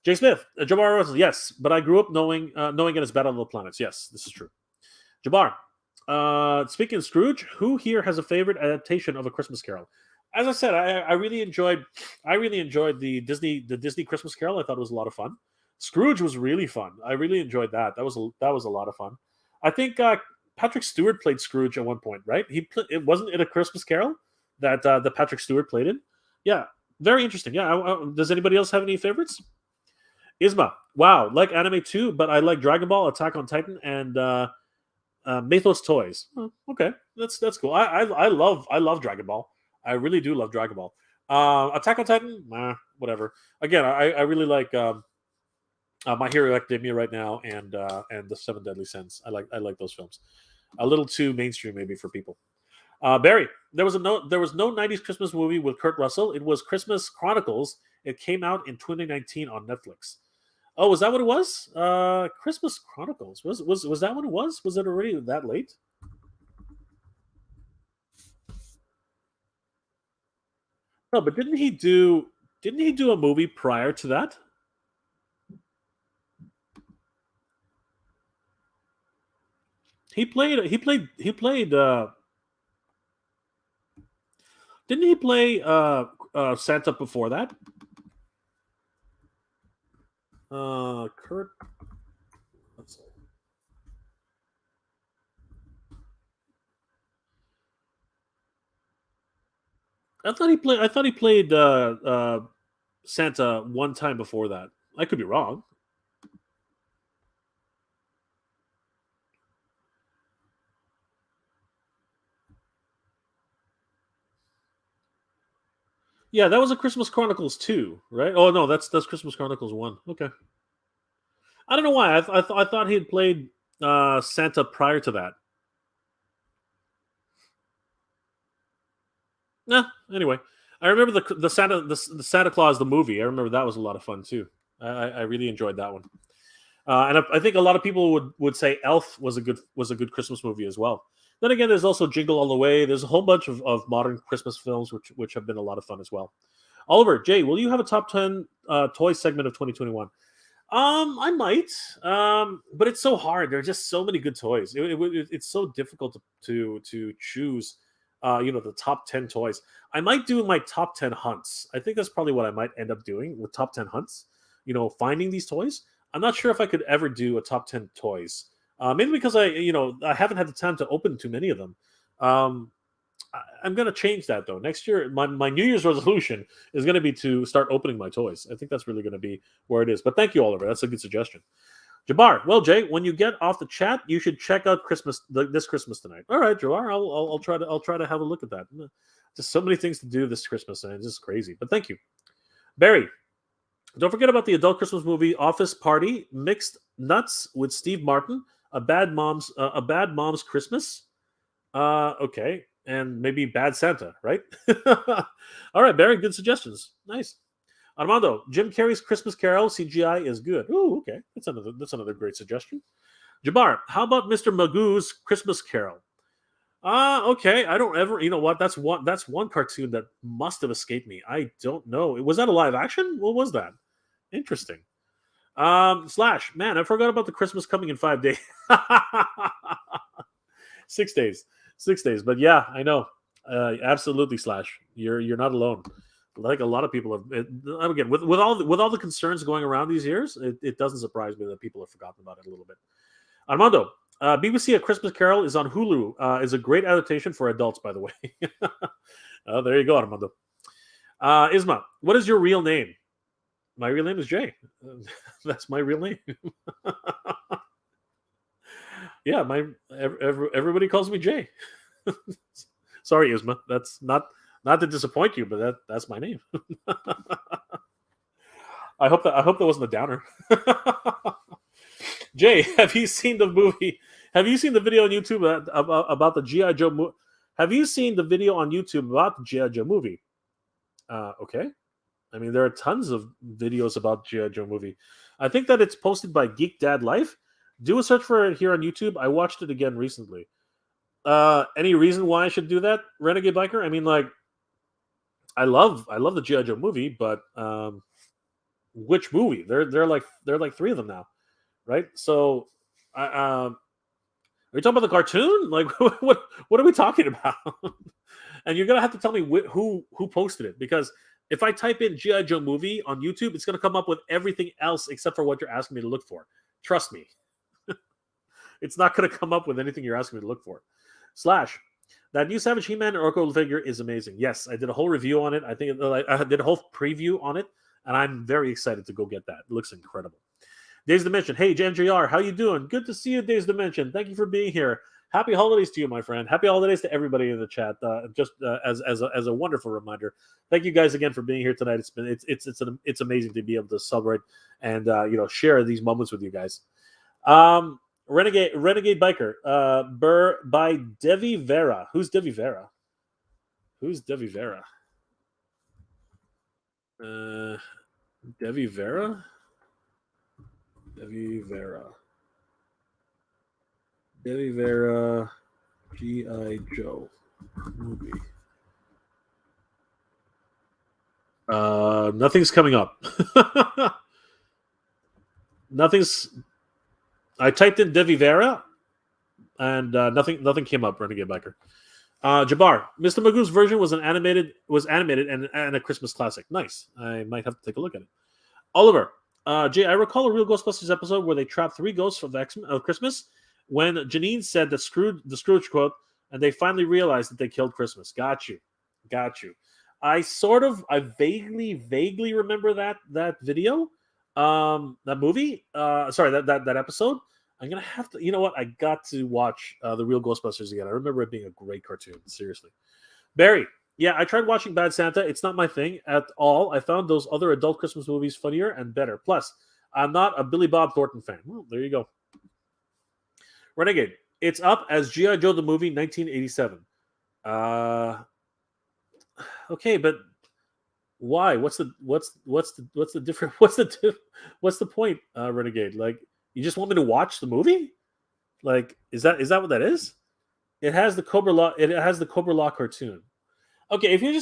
Jay Smith, Jabbar Russell, yes, but I grew up knowing it as Battle of the Planets. Yes, this is true. Jabbar, speaking of Scrooge, who here has a favorite adaptation of A Christmas Carol? As I said, I really enjoyed the Disney Christmas Carol. I thought it was a lot of fun. Scrooge was really fun. I really enjoyed that. That was a lot of fun. I think Patrick Stewart played Scrooge at one point, right? It wasn't it A Christmas Carol that Patrick Stewart played in. Yeah, very interesting. Yeah, does anybody else have any favorites? Isma, wow, like anime too, but I like Dragon Ball, Attack on Titan, and Mythos toys. Oh, okay, that's cool. I love Dragon Ball. I really do love Dragon Ball. Attack on Titan, whatever. Again, I really like My Hero Academia right now, and the Seven Deadly Sins. I like those films. A little too mainstream maybe for people. Barry, there was no 90s Christmas movie with Kurt Russell. It was Christmas Chronicles, It came out in 2019 on Netflix. Oh, was that what it was? Christmas Chronicles. Was that what it was? Was it already that late? No, but didn't he do a movie prior to that? He played didn't he play Santa before that? Kurt. Let's see. I thought he played Santa one time before that. I could be wrong. Yeah, that was a Christmas Chronicles 2, right? Oh no, that's Christmas Chronicles 1. Okay. I don't know why. I thought he had played Santa prior to that. Nah. Anyway, I remember the Santa Claus the movie. I remember that was a lot of fun too. I really enjoyed that one. And I think a lot of people would say Elf was a good Christmas movie as well. Then again, there's also Jingle All the Way. There's a whole bunch of modern Christmas films which have been a lot of fun as well. Oliver, Jay, will you have a top 10 toy segment of 2021? I might, but it's so hard. There are just so many good toys. It's so difficult to choose. The top 10 toys. I might do my top 10 hunts. I think that's probably what I might end up doing with top 10 hunts. Finding these toys. I'm not sure if I could ever do a top 10 toys. Mainly because I haven't had the time to open too many of them. I'm going to change that though. Next year, my New Year's resolution is going to be to start opening my toys. I think that's really going to be where it is. But thank you, Oliver. That's a good suggestion. Jabbar, well, Jay, when you get off the chat, you should check out this Christmas tonight. All right, Jabbar, I'll try to have a look at that. Just so many things to do this Christmas, and it's just crazy. But thank you, Barry. Don't forget about the adult Christmas movie Office Party, Mixed Nuts with Steve Martin, a bad mom's Christmas. Okay, and maybe Bad Santa, right? All right, Barry, good suggestions. Nice. Armando, Jim Carrey's Christmas Carol CGI is good. Ooh, okay, that's another great suggestion. Jabbar, how about Mr. Magoo's Christmas Carol? Okay. I don't ever. You know what? That's one cartoon that must have escaped me. I don't know. Was that a live action? What was that? Interesting. Slash, man, I forgot about the Christmas coming in 5 days. 6 days. 6 days. But yeah, I know. Absolutely, Slash. You're not alone. Like a lot of people have. Again, with all the concerns going around these years, it doesn't surprise me that people have forgotten about it a little bit. Armando, BBC A Christmas Carol is on Hulu. Is a great adaptation for adults, by the way. Oh, there you go, Armando. Isma, what is your real name? My real name is Jay. That's my real name. Yeah, everybody calls me Jay. Sorry, Isma. That's not to disappoint you, but that's my name. I hope that wasn't a downer. Jay, have you seen the movie? Have you seen the video on YouTube about the GI Joe movie? Have you seen the video on YouTube about the GI Joe movie? Okay. I mean, there are tons of videos about GI Joe movie. I think that it's posted by Geek Dad Life. Do a search for it here on YouTube. I watched it again recently. Any reason why I should do that, Renegade Biker? I mean, like, I love the GI Joe movie, but which movie? They're like three of them now, right? So, are you talking about the cartoon? Like, what are we talking about? And you're gonna have to tell me who posted it, because if I type in GI Joe movie on YouTube, it's gonna come up with everything else except for what you're asking me to look for. Trust me, it's not gonna come up with anything you're asking me to look for. Slash. That new Savage He-Man Oracle figure is amazing. Yes, I did a whole review on it. I did a whole preview on it, and I'm very excited to go get that. It looks incredible. Days Dimension. Hey, MJR, how you doing? Good to see you, Days Dimension. Thank you for being here. Happy holidays to you, my friend. Happy holidays to everybody in the chat. Just as a wonderful reminder, thank you guys again for being here tonight. It's amazing to be able to celebrate and share these moments with you guys. Renegade Biker, Burr by Devi Vera. Who's Devi Vera? Devi Vera. Devi Vera. Devi Vera. G.I. Joe movie. Nothing's coming up. Nothing's. I typed in Devi Vera, and nothing came up. Renegade Biker. Jabbar, Mr. Magoo's version was animated and a Christmas classic. Nice. I might have to take a look at it. Oliver, Jay, I recall a real Ghostbusters episode where they trapped 3 ghosts of Christmas when Janine said the Scrooge quote, and they finally realized that they killed Christmas. Got you. I vaguely remember that video, that movie. Sorry, that episode. I'm gonna have to. You know what? I got to watch the real Ghostbusters again. I remember it being a great cartoon. Seriously, Barry. Yeah, I tried watching Bad Santa. It's not my thing at all. I found those other adult Christmas movies funnier and better. Plus, I'm not a Billy Bob Thornton fan. Well, there you go. Renegade. It's up as G.I. Joe the movie 1987. Okay, but why? What's the difference? What's the point, Renegade? Like, you just want me to watch the movie? Like, is that what that is? It has the Cobra Law cartoon. Okay, if you're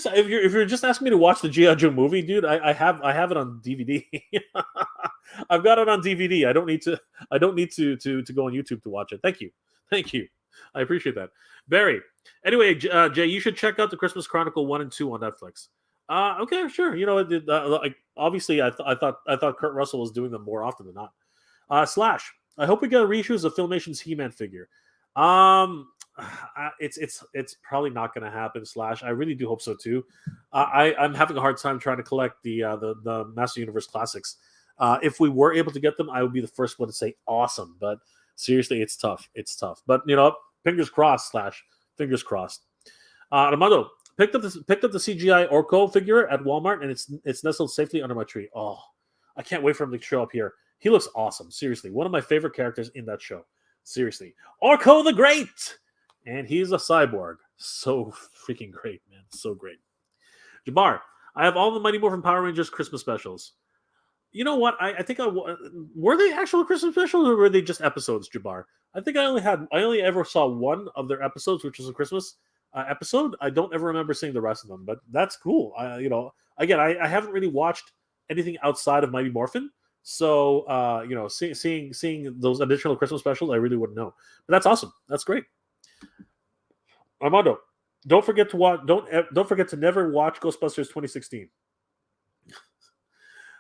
just asking me to watch the G.I. Joe movie, dude, I have it on DVD. I've got it on DVD. I don't need to go on YouTube to watch it. Thank you. I appreciate that, Barry. Anyway, Jay, you should check out the Christmas Chronicle 1 and 2 on Netflix. Okay, sure. You know, like, obviously, I thought Kurt Russell was doing them more often than not. Slash, I hope we get a reissue of Filmation's He-Man figure. It's probably not going to happen. Slash, I really do hope so too. I'm having a hard time trying to collect the Master Universe classics. If we were able to get them, I would be the first one to say awesome. But seriously, it's tough. But you know, fingers crossed. Slash, fingers crossed. Armando picked up the CGI Orko figure at Walmart, and it's nestled safely under my tree. Oh, I can't wait for him to show up here. He looks awesome. Seriously, one of my favorite characters in that show. Seriously, Orko the Great. And he's a cyborg. So freaking great, man. So great. Jabbar, I have all the Mighty Morphin Power Rangers Christmas specials. You know what? I think were they actual Christmas specials or were they just episodes, Jabbar? I think I only ever saw one of their episodes, which was a Christmas episode. I don't ever remember seeing the rest of them, but that's cool. Again, I haven't really watched anything outside of Mighty Morphin. So seeing those additional Christmas specials, I really wouldn't know. But that's awesome. That's great. Armando, don't forget to watch. Don't forget to never watch Ghostbusters 2016.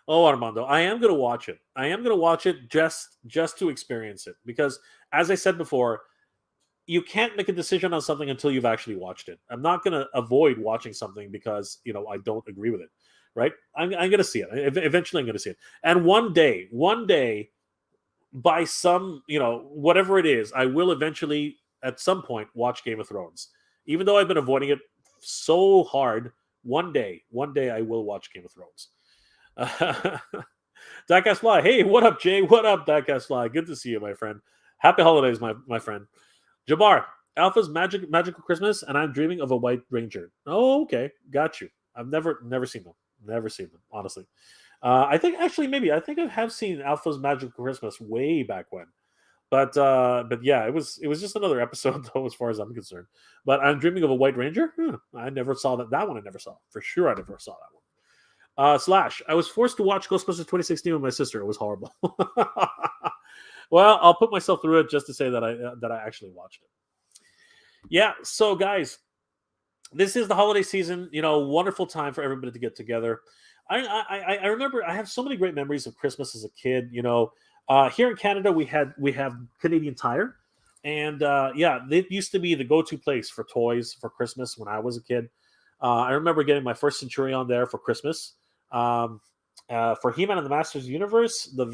Oh, Armando, I am going to watch it. I am going to watch it just to experience it because, as I said before, you can't make a decision on something until you've actually watched it. I'm not going to avoid watching something because I don't agree with it. Right? I'm going to see it. Eventually, I'm going to see it. And one day, by some whatever it is, I will eventually at some point watch Game of Thrones. Even though I've been avoiding it so hard, one day I will watch Game of Thrones. Diecast Fly, hey, what up, Jay? What up, Diecast Fly? Good to see you, my friend. Happy holidays, my friend. Jabbar, Alpha's Magical Christmas, and I'm dreaming of a White Ranger. Oh, okay, got you. I've never seen them, honestly. I think I have seen Alpha's Magical Christmas way back when. But yeah, it was just another episode though, as far as I'm concerned. But I'm dreaming of a White Ranger. I never saw that one. I never saw for sure. I never saw that one. Slash, I was forced to watch Ghostbusters 2016 with my sister. It was horrible. Well, I'll put myself through it just to say that I actually watched it. Yeah. So guys, this is the holiday season. Wonderful time for everybody to get together. I remember I have so many great memories of Christmas as a kid. Here in Canada, we have Canadian Tire, and it used to be the go-to place for toys for Christmas when I was a kid. I remember getting my first Centurion there for Christmas. For He-Man and the Masters of the Universe, the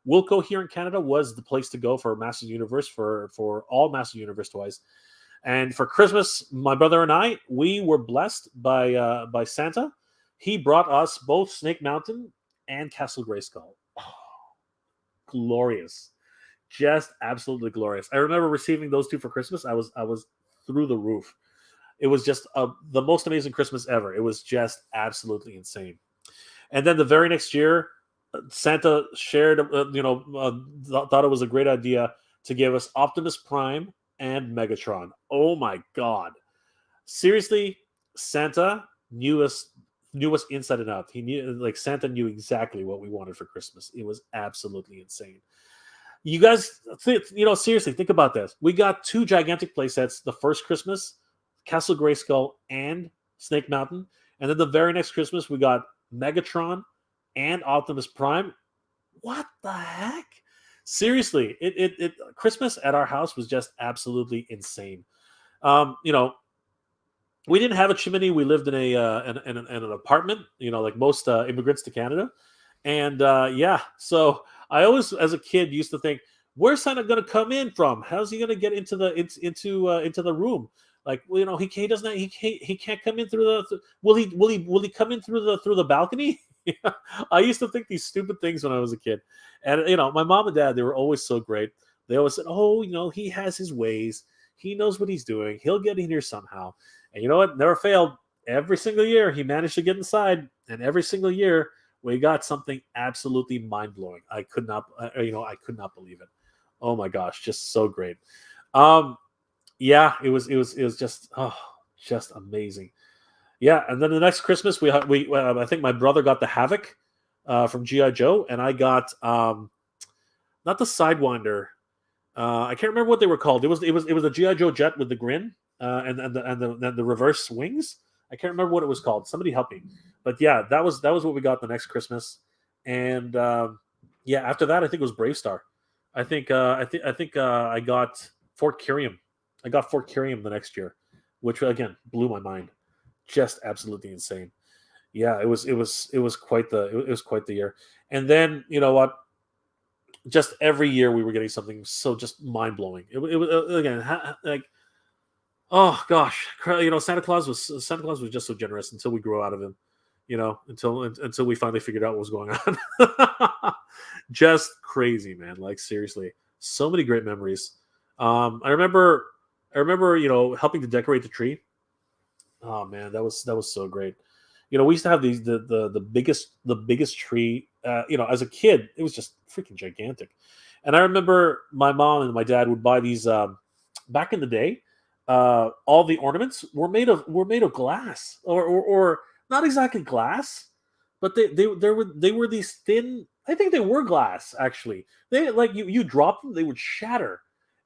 Wilco here in Canada was the place to go for Masters of the Universe for all Masters of the Universe toys. And for Christmas, my brother and I, we were blessed by Santa. He brought us both Snake Mountain and Castle Grayskull. Glorious, just absolutely glorious. I remember receiving those two for Christmas. I was through the roof. It was just the most amazing Christmas ever. It was just absolutely insane. And then the very next year, Santa shared, thought it was a great idea to give us Optimus Prime and Megatron. Oh my God. Seriously, Santa knew us inside and out. He knew, like, Santa knew exactly what we wanted for Christmas. It was absolutely insane. You guys, seriously, think about this. We got two gigantic play sets the first Christmas, Castle Grayskull and Snake Mountain. And then the very next Christmas, we got Megatron and Optimus Prime. What the heck? Seriously, Christmas at our house was just absolutely insane. We didn't have a chimney. We lived in an apartment, like most immigrants to Canada. And so I always, as a kid, used to think, where's Santa going to come in from? How's he going to get into the room? Like, he doesn't. He can't come in through the. Will he come in through the balcony? I used to think these stupid things when I was a kid, and my mom and dad, they were always so great. They always said, "Oh, he has his ways. He knows what he's doing. He'll get in here somehow." And you know what? Never failed. Every single year, he managed to get inside, and every single year, we got something absolutely mind blowing. I could not believe it. Oh my gosh, just so great. It was just amazing. Yeah, and then the next Christmas, I think my brother got the Havoc from GI Joe, and I got not the Sidewinder. I can't remember what they were called. It was a GI Joe jet with the grin and the reverse wings. I can't remember what it was called. Somebody help me. But yeah, that was what we got the next Christmas. And after that, I think it was Brave Star. I think I got Fort Kiriam. I got Fort Kiriam the next year, which again blew my mind. Just absolutely insane. Yeah, it was quite the year. And then, you know what? Just every year we were getting something so just mind blowing. It was again like, oh gosh, Santa Claus was just so generous until we grew out of him. Until we finally figured out what was going on. Just crazy, man. Like, seriously, so many great memories. I remember, helping to decorate the tree. Oh man, that was so great. We used to have the biggest tree. As a kid, it was just freaking gigantic. And I remember my mom and my dad would buy these back in the day. All the ornaments were made of glass, or not exactly glass, but they were these thin. I think they were glass, actually. They, like, you dropped them, they would shatter,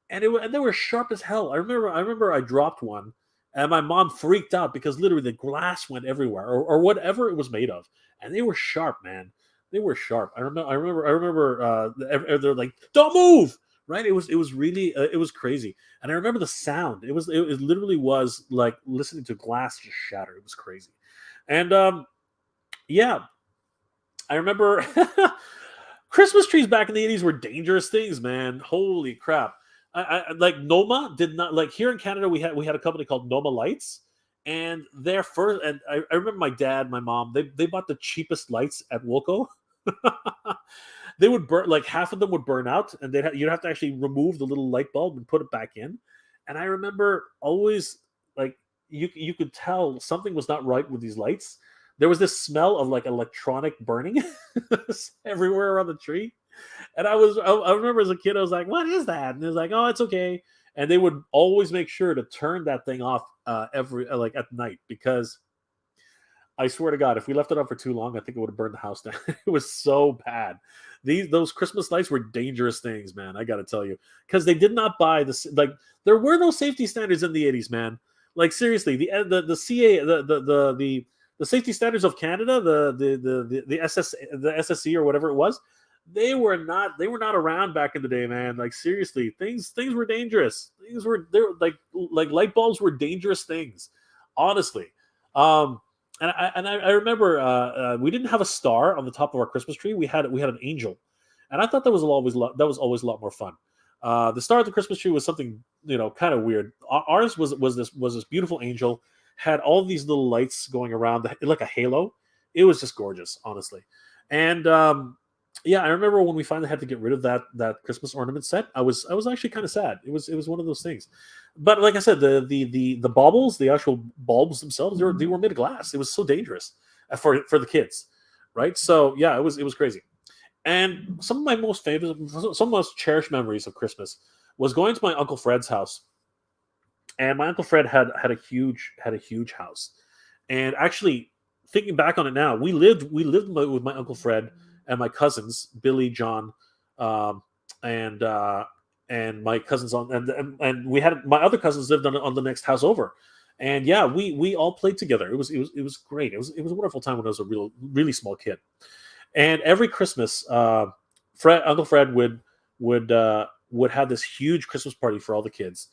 and they were sharp as hell. I remember I dropped one, and my mom freaked out because literally the glass went everywhere, or whatever it was made of, and they were sharp, man. They were sharp. I remember. They're like, "Don't move!" Right? It was really it was crazy, and I remember the sound. It literally was like listening to glass just shatter. It was crazy, and I remember Christmas trees back in the 80s were dangerous things, man. Holy crap! I like Noma did not, like, here in Canada we had a company called Noma Lights, and their first, and I remember my dad, my mom, they bought the cheapest lights at Woolco. They would burn, like, half of them would burn out, and you'd have to actually remove the little light bulb and put it back in. And I remember always, like, you could tell something was not right with these lights. There was this smell of, like, electronic burning everywhere around the tree. And I remember as a kid, I was like, "What is that?" And it was like, "Oh, it's okay." And they would always make sure to turn that thing off like at night, because I swear to God, if we left it on for too long, I think it would have burned the house down. It was so bad. Those Christmas lights were dangerous things, man. I got to tell you, because they did not buy this. Like, there were no safety standards in the 80s, man. Like, seriously, the CA, the safety standards of Canada, the SSC or whatever it was, they were not around back in the day, man. Like, seriously, things were dangerous. They were like light bulbs were dangerous things, honestly. And I remember we didn't have a star on the top of our Christmas tree. We had an angel, and I thought that was always a lot more fun. The star of the Christmas tree was something, kind of weird. Ours was this beautiful angel, had all these little lights going around like a halo. It was just gorgeous, honestly. And yeah, I remember when we finally had to get rid of that Christmas ornament set. I was actually kind of sad. It was one of those things. But like I said, the baubles, the actual bulbs themselves, they were made of glass. It was so dangerous for the kids, right? So yeah, it was crazy. And some of my most famous, some of my most cherished memories of Christmas was going to my Uncle Fred's house. And my Uncle Fred had a huge house. And actually, thinking back on it now, we lived with my Uncle Fred and my cousins Billy, John, um, and my cousins and we had my other cousins lived on the next house over. And yeah, we all played together. It was great. It was a wonderful time when I was a really small kid. And every Christmas, Uncle Fred would have this huge Christmas party for all the kids.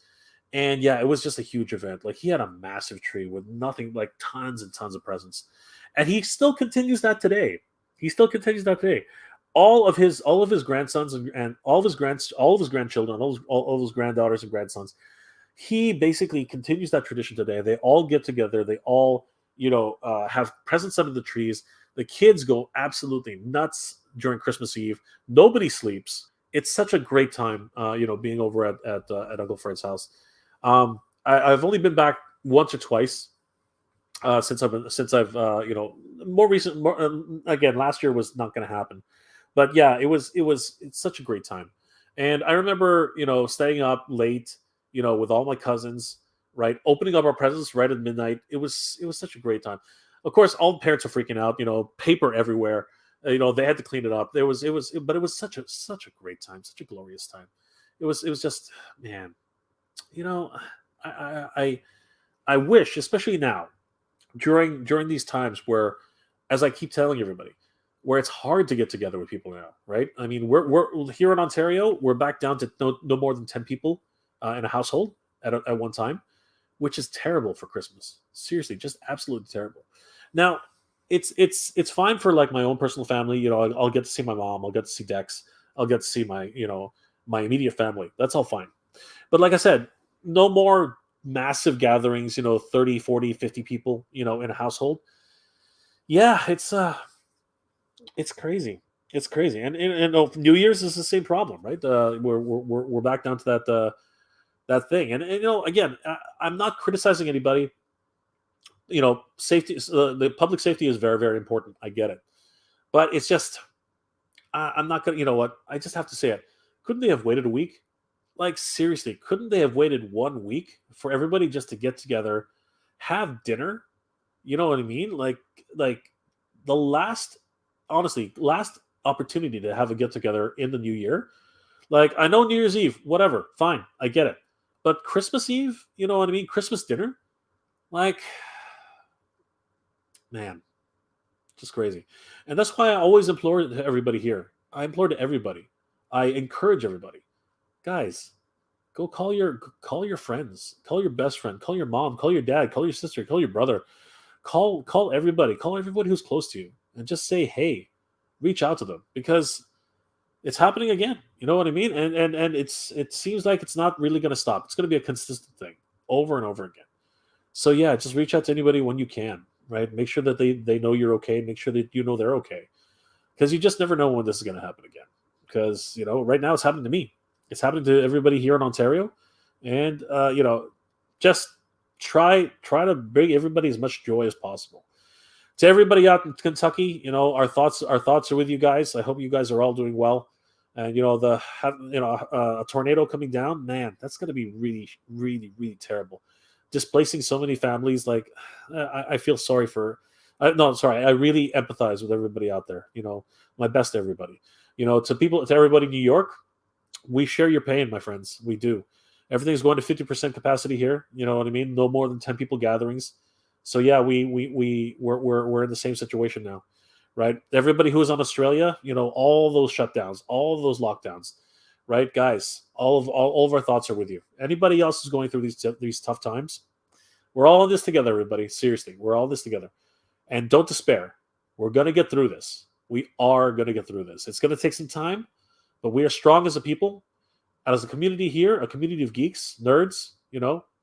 And yeah, it was just a huge event. Like he had a massive tree with nothing, like tons and tons of presents. And he still continues that today. He still continues that today. All of his grandsons and all of his grandchildren, all of his granddaughters and grandsons, he basically continues that tradition today. They all get together. They all, have presents under the trees. The kids go absolutely nuts during Christmas Eve. Nobody sleeps. It's such a great time, being over at Uncle Fred's house. I've only been back once or twice since I've more recent. Again, last year was not going to happen, but yeah, it's such a great time. And I remember staying up late, with all my cousins, right, opening up our presents right at midnight. It was such a great time. Of course, all the parents are freaking out. Paper everywhere. They had to clean it up. But it was such a great time, such a glorious time. It was just, man. You know, I I I I wish, especially now, during these times where, as I keep telling everybody, where it's hard to get together with people now, right? I mean, we're here in Ontario. We're back down to no more than 10 people in a household at one time, which is terrible for Christmas. Seriously, just absolutely terrible. Now, it's fine for like my own personal family. I'll get to see my mom. I'll get to see Dex. I'll get to see my immediate family. That's all fine. But like I said, no more massive gatherings, 30, 40, 50 people, in a household. Yeah, it's crazy. It's crazy. And New Year's is the same problem, right? We're back down to that thing. And again, I'm not criticizing anybody. Safety, the public safety is very, very important. I get it. But it's just, I'm not going to, you know what? I just have to say it. Couldn't they have waited a week? Like seriously, couldn't they have waited 1 week for everybody just to get together, have dinner? You know what I mean? Like the last, honestly, last opportunity to have a get together in the new year. Like I know New Year's Eve, whatever, fine, I get it. But Christmas Eve, you know what I mean? Christmas dinner, like man, just crazy. And that's why I always implore to everybody here. I implore to everybody. I encourage everybody, guys, go call your friends, call your best friend, call your mom, call your dad, call your sister, call your brother, call everybody who's close to you, and just say hey, reach out to them because it's happening again. You know what I mean? And it seems like it's not really going to stop. It's going to be a consistent thing over and over again. So yeah, just reach out to anybody when you can. Right? Make sure that they know you're okay. Make sure that they're okay because you just never know when this is going to happen again. Because right now it's happening to me. It's happening to everybody here in Ontario, and just try to bring everybody as much joy as possible. To everybody out in Kentucky, our thoughts are with you guys. I hope you guys are all doing well. And a tornado coming down, man, that's going to be really, really, really terrible. Displacing so many families, like I feel sorry for. No, sorry, I really empathize with everybody out there. My best to everybody. To everybody in New York, we share your pain, my friends. We do. Everything's going to 50% capacity here. You know what I mean? No more than 10 people gatherings. So yeah, we're in the same situation now, right? Everybody who is on Australia, all those shutdowns, all of those lockdowns, right, guys? All of our thoughts are with you. Anybody else who's going through these tough times, we're all in this together, everybody. Seriously, we're all in this together, and don't despair. We're gonna get through this. We are gonna get through this. It's gonna take some time, but we are strong as a people. And as a community here, a community of geeks, nerds,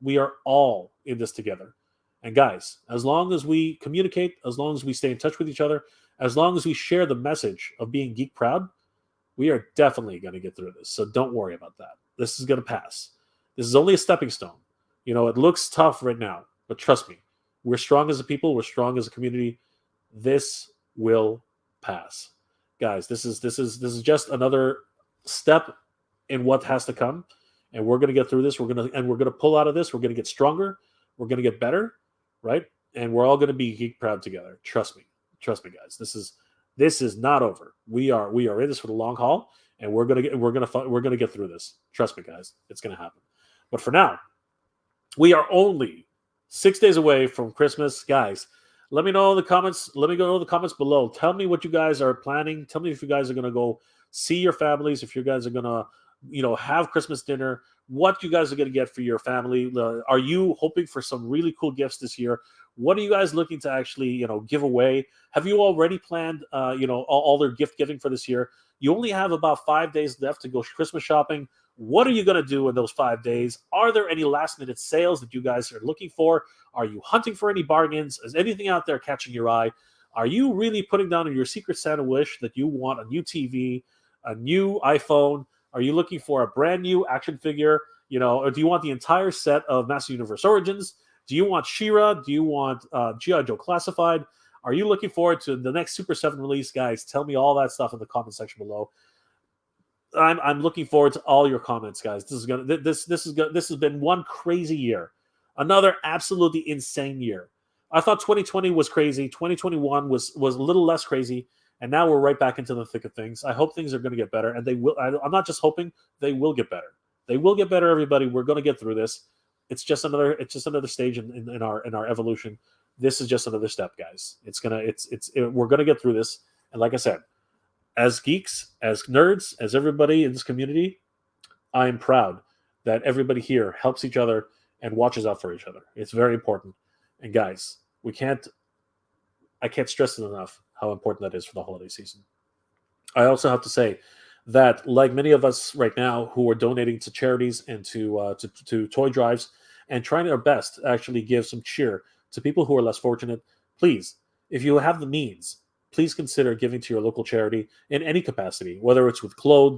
we are all in this together. And guys, as long as we communicate, as long as we stay in touch with each other, as long as we share the message of being geek proud, we are definitely going to get through this. So don't worry about that. This is going to pass. This is only a stepping stone. It looks tough right now, but trust me, we're strong as a people. We're strong as a community. This will pass, guys. This is just another step in what has to come, and we're going to get through this. We're going to pull out of this. We're going to get stronger. We're going to get better, right? And we're all going to be geek proud together. Trust me, guys. This is not over. We are in this for the long haul, and we're gonna get through this. Trust me, guys. It's gonna happen. But for now, we are only 6 days away from Christmas, guys. Let me know in the comments. Let me know in the comments below. Tell me what you guys are planning. Tell me if you guys are gonna go see your families. If you guys are gonna, have Christmas dinner. What you guys are gonna get for your family. Are you hoping for some really cool gifts this year? What are you guys looking to actually, give away? Have you already planned, all their gift giving for this year? You only have about 5 days left to go Christmas shopping. What are you going to do in those 5 days? Are there any last minute sales that you guys are looking for? Are you hunting for any bargains? Is anything out there catching your eye? Are you really putting down in your Secret Santa wish that you want a new TV, a new iPhone? Are you looking for a brand new action figure? Or do you want the entire set of Master Universe Origins? Do you want She-Ra? Do you want G.I. Joe Classified? Are you looking forward to the next Super 7 release? Guys, tell me all that stuff in the comment section below. I'm looking forward to all your comments, guys. This has been one crazy year. Another absolutely insane year. I thought 2020 was crazy. 2021 was a little less crazy. And now we're right back into the thick of things. I hope things are going to get better. And they will. I'm not just hoping, they will get better. They will get better, everybody. We're going to get through this. It's just another stage in our evolution. This is just another step, guys. We're gonna get through this. And like I said, as geeks, as nerds, as everybody in this community, I am proud that everybody here helps each other and watches out for each other. It's very important. And guys, I can't stress it enough how important that is for the holiday season. I also have to say that, like many of us right now who are donating to charities and to toy drives and trying our best to actually give some cheer to people who are less fortunate, please, if you have the means, please consider giving to your local charity in any capacity, whether it's with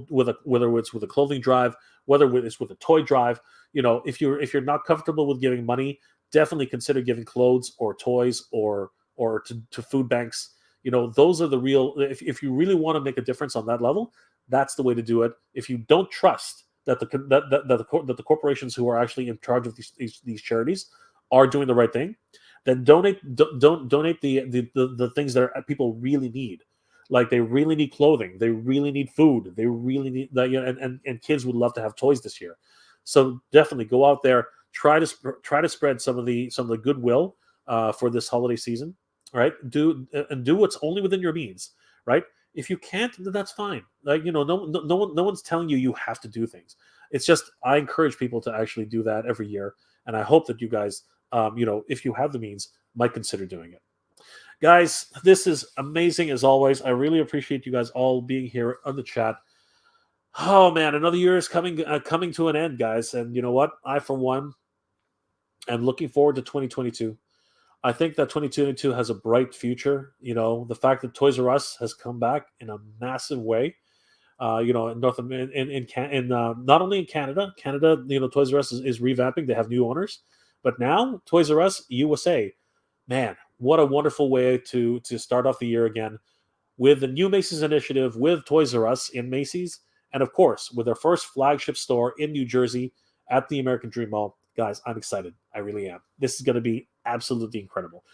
whether it's with a clothing drive, whether it's with a toy drive. If you're not comfortable with giving money, definitely consider giving clothes or toys or to food banks. Those are the real. If you really want to make a difference on that level, that's the way to do it. If you don't trust that the corporations who are actually in charge of these charities are doing the right thing, then donate the things that people really need. Like, they really need clothing, they really need food, they really need that. And kids would love to have toys this year. So definitely go out there, try to spread some of the goodwill for this holiday season. Right? Do what's only within your means. Right? If you can't, then that's fine. Like, no one's telling you have to do things. It's just, I encourage people to actually do that every year, and I hope that you guys, if you have the means, might consider doing it. Guys, this is amazing as always. I really appreciate you guys all being here on the chat. Oh man, another year is coming to an end, guys. And you know what? I, for one, am looking forward to 2022. I think that 2022 has a bright future. The fact that Toys R Us has come back in a massive way. In not only in Canada, Toys R Us is revamping. They have new owners, but now Toys R Us USA, man, what a wonderful way to start off the year again, with the new Macy's initiative, with Toys R Us in Macy's, and of course with their first flagship store in New Jersey at the American Dream Mall. Guys, I'm excited. I really am. This is going to be absolutely incredible.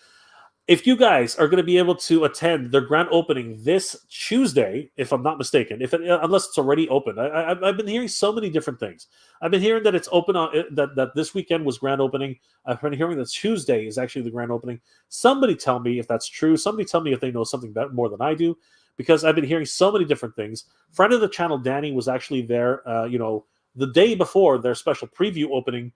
If you guys are going to be able to attend their grand opening this Tuesday, if I'm not mistaken, unless it's already open, I've been hearing so many different things. I've been hearing that it's open that this weekend was grand opening. I've been hearing that Tuesday is actually the grand opening. Somebody tell me if that's true. Somebody tell me if they know something more than I do, because I've been hearing so many different things. Friend of the channel, Danny, was actually there, the day before their special preview opening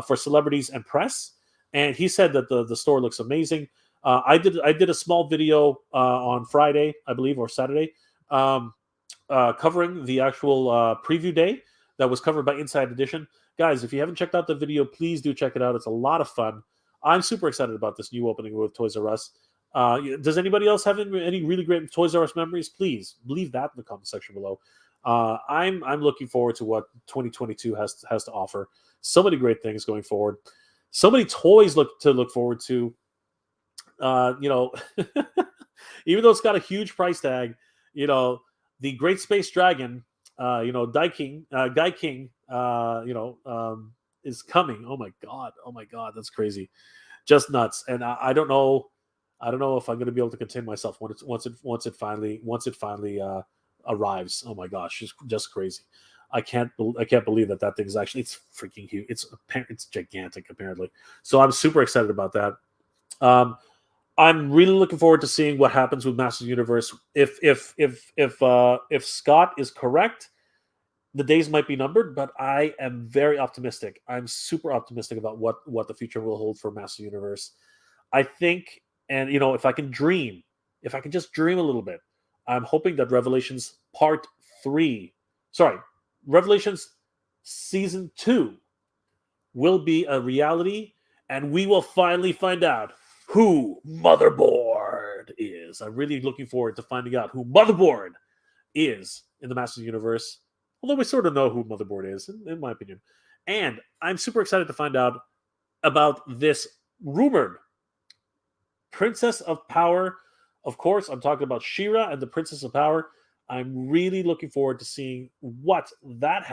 for celebrities and press, and he said that the store looks amazing. I did a small video on Friday, I believe, or Saturday, covering the actual preview day that was covered by Inside Edition. Guys, if you haven't checked out the video, please do check it out. It's a lot of fun. I'm super excited about this new opening with Toys R Us. Does anybody else have any really great Toys R Us memories? Please leave that in the comment section below. I'm looking forward to what 2022 has to offer. So many great things going forward. So many toys to look forward to. You know, even though it's got a huge price tag, you know, the Great Space Dragon, you know, Guy King, you know, is coming. Oh my god, that's crazy, just nuts. And I don't know, if I'm going to be able to contain myself once it finally arrives. Oh my gosh, it's just crazy. I can't believe that thing is actually, it's freaking huge. It's gigantic apparently. So I'm super excited about that. I'm really looking forward to seeing what happens with Masters Universe. If Scott is correct, the days might be numbered, but I am very optimistic. I'm super optimistic about what the future will hold for Masters Universe. I think, and you know, if I can just dream a little bit, I'm hoping that Revelations Part 3, Revelations Season 2 will be a reality, and we will finally find out who Motherboard is. I'm really looking forward to finding out who Motherboard is in the Masters Universe, although we sort of know who Motherboard is, in my opinion. And I'm super excited to find out about this rumored Princess of Power. Of course, I'm talking about She-Ra and the Princess of Power. I'm really looking forward to seeing what that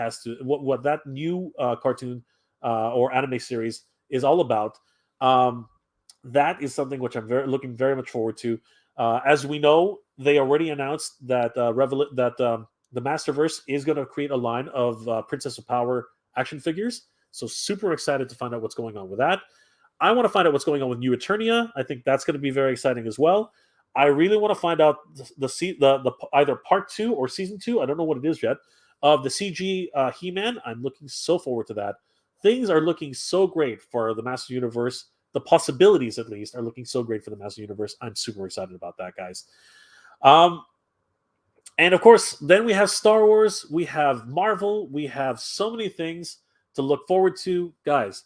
what that new cartoon or anime series is all about. That is something which I'm looking very much forward to. As we know, they already announced that the Masterverse is going to create a line of Princess of Power action figures. So super excited to find out what's going on with that. I want to find out what's going on with New Eternia. I think that's going to be very exciting as well. I really want to find out the either part 2 or season 2. I don't know what it is yet of the CG He-Man. I'm looking so forward to that. Things are looking so great for the Master Universe. The possibilities, at least, are looking so great for the Master Universe. I'm super excited about that, guys. And of course, then we have Star Wars. We have Marvel. We have so many things to look forward to, guys.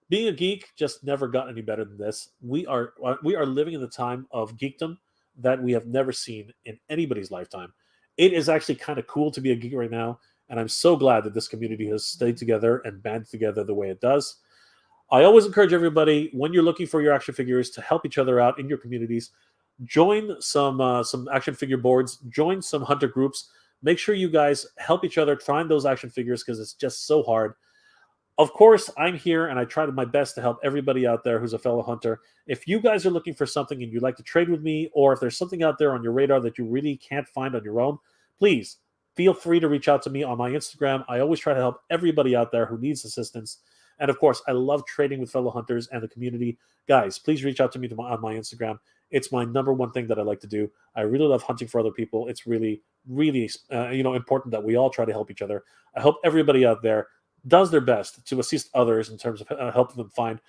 Being a geek just never got any better than this. We are living in the time of geekdom that we have never seen in anybody's lifetime. It is actually kind of cool to be a geek right now, and I'm so glad that this community has stayed together and banded together the way it does. I always encourage everybody, when you're looking for your action figures, to help each other out in your communities. Join some action figure boards, join some hunter groups. Make sure you guys help each other find those action figures, because it's just so hard. Of course, I'm here and I try my best to help everybody out there who's a fellow hunter. If you guys are looking for something and you'd like to trade with me, or if there's something out there on your radar that you really can't find on your own, please feel free to reach out to me on my Instagram. I always try to help everybody out there who needs assistance. And of course, I love trading with fellow hunters and the community. Guys, please reach out to me on my Instagram. It's my number one thing that I like to do. I really love hunting for other people. It's really, really important that we all try to help each other. I hope everybody out there does their best to assist others in terms of helping them find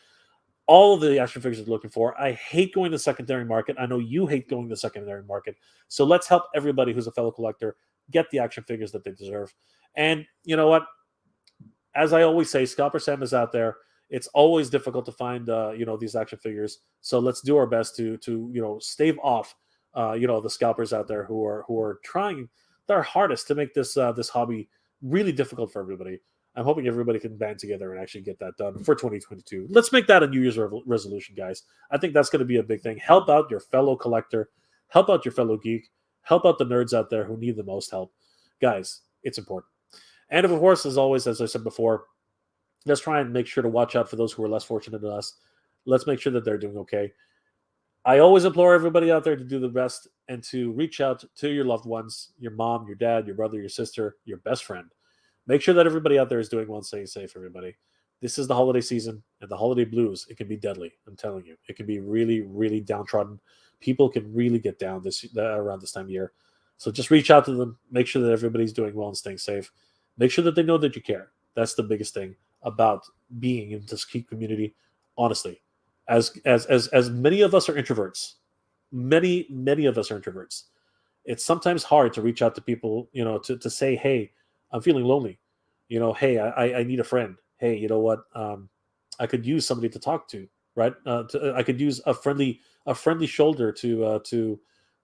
all of the action figures they're looking for. I hate going to the secondary market. I know you hate going to the secondary market. So let's help everybody who's a fellow collector get the action figures that they deserve. And you know what? As I always say, Scalper Sam is out there. It's always difficult to find these action figures. So let's do our best to stave off the scalpers out there who are trying their hardest to make this hobby really difficult for everybody. I'm hoping everybody can band together and actually get that done for 2022. Let's make that a New Year's resolution, guys. I think that's going to be a big thing. Help out your fellow collector. Help out your fellow geek. Help out the nerds out there who need the most help. Guys, it's important. And of course, as always, as I said before, let's try and make sure to watch out for those who are less fortunate than us. Let's make sure that they're doing okay. I always implore everybody out there to do the best and to reach out to your loved ones, your mom, your dad, your brother, your sister, your best friend. Make sure that everybody out there is doing well and staying safe, everybody. This is the holiday season, and the holiday blues, it can be deadly. I'm telling you. It can be really, really downtrodden. People can really get down around this time of year. So just reach out to them. Make sure that everybody's doing well and staying safe. Make sure that they know that you care. That's the biggest thing about being in this geek community. Honestly, as many of us are introverts, many of us are introverts. It's sometimes hard to reach out to people, to say, hey, I'm feeling lonely. Hey, I need a friend. Hey, you know what? I could use somebody to talk to. right? I could use a friendly shoulder to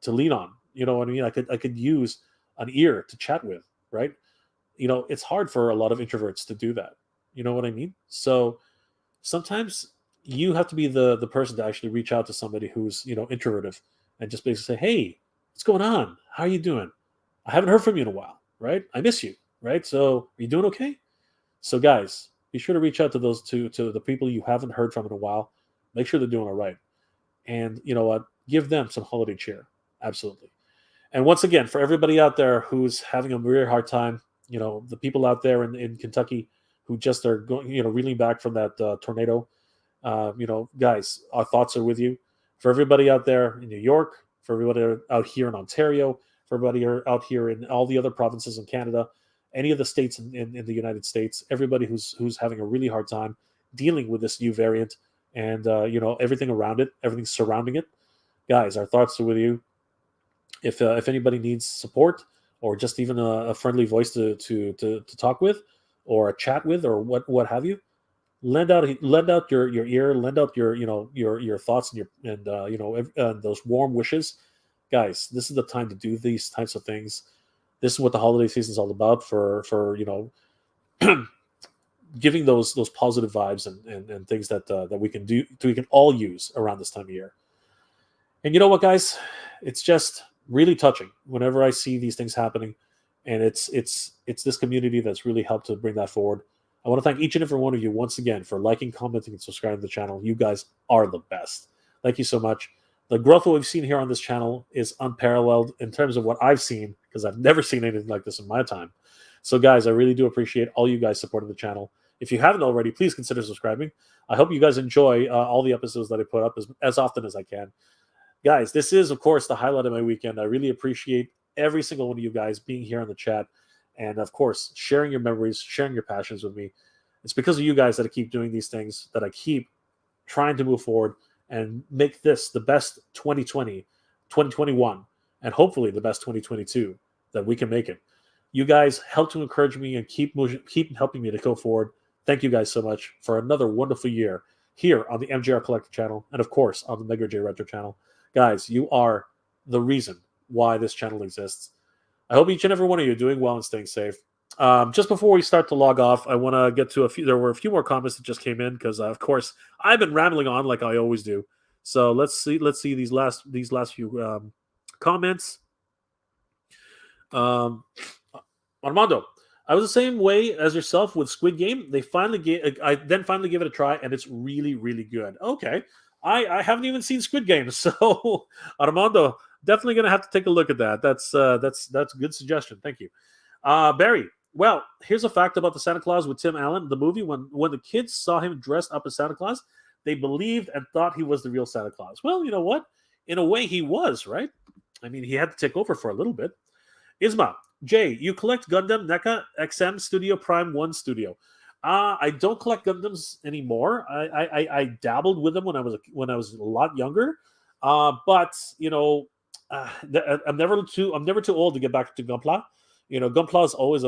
lean on. You know what I mean? I could use an ear to chat with, right? It's hard for a lot of introverts to do that. You know what I mean? So sometimes you have to be the person to actually reach out to somebody who's introverted and just basically say, hey, what's going on? How are you doing? I haven't heard from you in a while, right? I miss you, right? So are you doing okay? So guys, be sure to reach out to to the people you haven't heard from in a while. Make sure they're doing all right. And you know what? Give them some holiday cheer. Absolutely. And once again, for everybody out there who's having a very hard time, the people out there in Kentucky who just are going, reeling back from that tornado, guys, our thoughts are with you. For everybody out there in New York, for everybody out here in Ontario, for everybody out here in all the other provinces in Canada, any of the states in the United States, everybody who's having a really hard time dealing with this new variant and everything around it, everything surrounding it, guys, our thoughts are with you. If anybody needs support or just even a friendly voice to talk with or a chat with or what have you, lend out your ear, lend out your thoughts and those warm wishes, guys. This is the time to do these types of things. This is what the holiday season is all about for giving those positive vibes and things that we can do, we can all use around this time of year. And you know what, guys, it's just really touching whenever I see these things happening, and it's this community that's really helped to bring that forward. I want to thank each and every one of you once again for liking, commenting, and subscribing to the channel. You guys are the best. Thank you so much. The growth that we've seen here on this channel is unparalleled in terms of what I've seen, because I've never seen anything like this in my time. So guys, I really do appreciate all you guys supporting the channel. If you haven't already, please consider subscribing. I hope you guys enjoy all the episodes that I put up as often as I can. Guys, this is, of course, the highlight of my weekend. I really appreciate every single one of you guys being here on the chat and, of course, sharing your memories, sharing your passions with me. It's because of you guys that I keep doing these things, that I keep trying to move forward and make this the best 2020, 2021, and hopefully the best 2022 that we can make it. You guys help to encourage me and keep helping me to go forward. Thank you guys so much for another wonderful year here on the MJR Collector channel and, of course, on the Mega J Retro channel. Guys, you are the reason why this channel exists. I hope each and every one of you are doing well and staying safe. Just before we start to log off, I want to get to a few. There were a few more comments that just came in because, of course, I've been rambling on like I always do. So let's see these last few comments. Armando, I was the same way as yourself with Squid Game. I then finally gave it a try, and it's really, really good. Okay. I haven't even seen Squid Game, so Armando, definitely going to have to take a look at that. That's a good suggestion. Thank you, Barry. Well, here's a fact about the Santa Claus with Tim Allen. The movie, when the kids saw him dressed up as Santa Claus, they believed and thought he was the real Santa Claus. Well, you know what? In a way, he was, right? I mean, he had to take over for a little bit. Isma, Jay, you collect Gundam NECA XM Studio Prime 1 Studio. I don't collect Gundams anymore. I dabbled with them when I was a lot younger, but I'm never too old to get back to Gunpla. Gunpla is always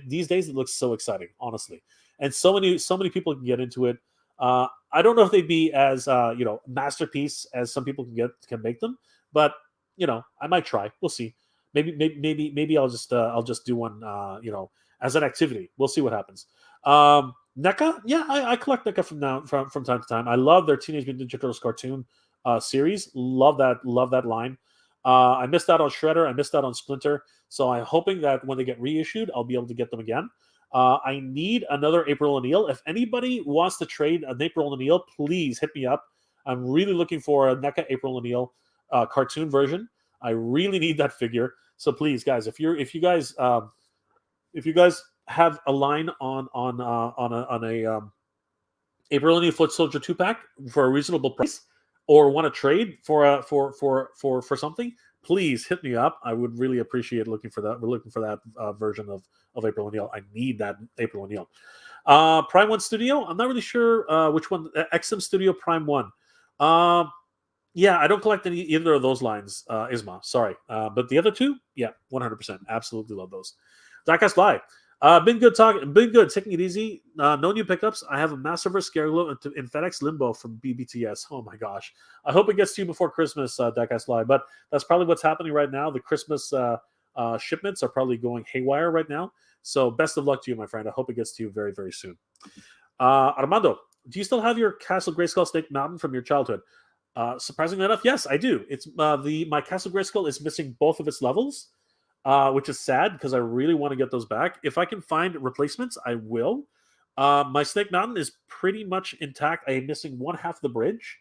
these days it looks so exciting, honestly, and so many people can get into it. I don't know if they'd be as masterpiece as some people can make them, but I might try. We'll see. Maybe I'll just do one. As an activity. We'll see what happens. NECA, yeah, I collect NECA from time to time. I love their Teenage Mutant Ninja Turtles cartoon series. Love that line. I missed out on Shredder. I missed out on Splinter. So I'm hoping that when they get reissued, I'll be able to get them again. I need another April O'Neil. If anybody wants to trade an April O'Neil, please hit me up. I'm really looking for a NECA April O'Neil cartoon version. I really need that figure. So please, guys, if you guys have a line on a April O'Neil Foot Soldier 2-pack for a reasonable price, or want to trade for something, please hit me up. I would really appreciate looking for that version of April O'Neil. I need that April O'Neil. Prime 1 Studio. I'm not really sure which one. XM Studio Prime 1. Yeah, I don't collect either of those lines, Isma. Sorry. But the other two, yeah, 100%. Absolutely love those. Diecast Live. Been good talking. Been good. Taking it easy. No new pickups. I have a Massiverse Scareglow in FedEx Limbo from BBTS. Oh my gosh. I hope it gets to you before Christmas, Decas Live. But that's probably what's happening right now. The Christmas shipments are probably going haywire right now. So best of luck to you, my friend. I hope it gets to you very, very soon. Armando, do you still have your Castle Grayskull Snake Mountain from your childhood? Surprisingly enough, yes, I do. It's my Castle Grayskull is missing both of its levels. Which is sad because I really want to get those back. If I can find replacements, I will. My Snake Mountain is pretty much intact. I am missing one half of the bridge,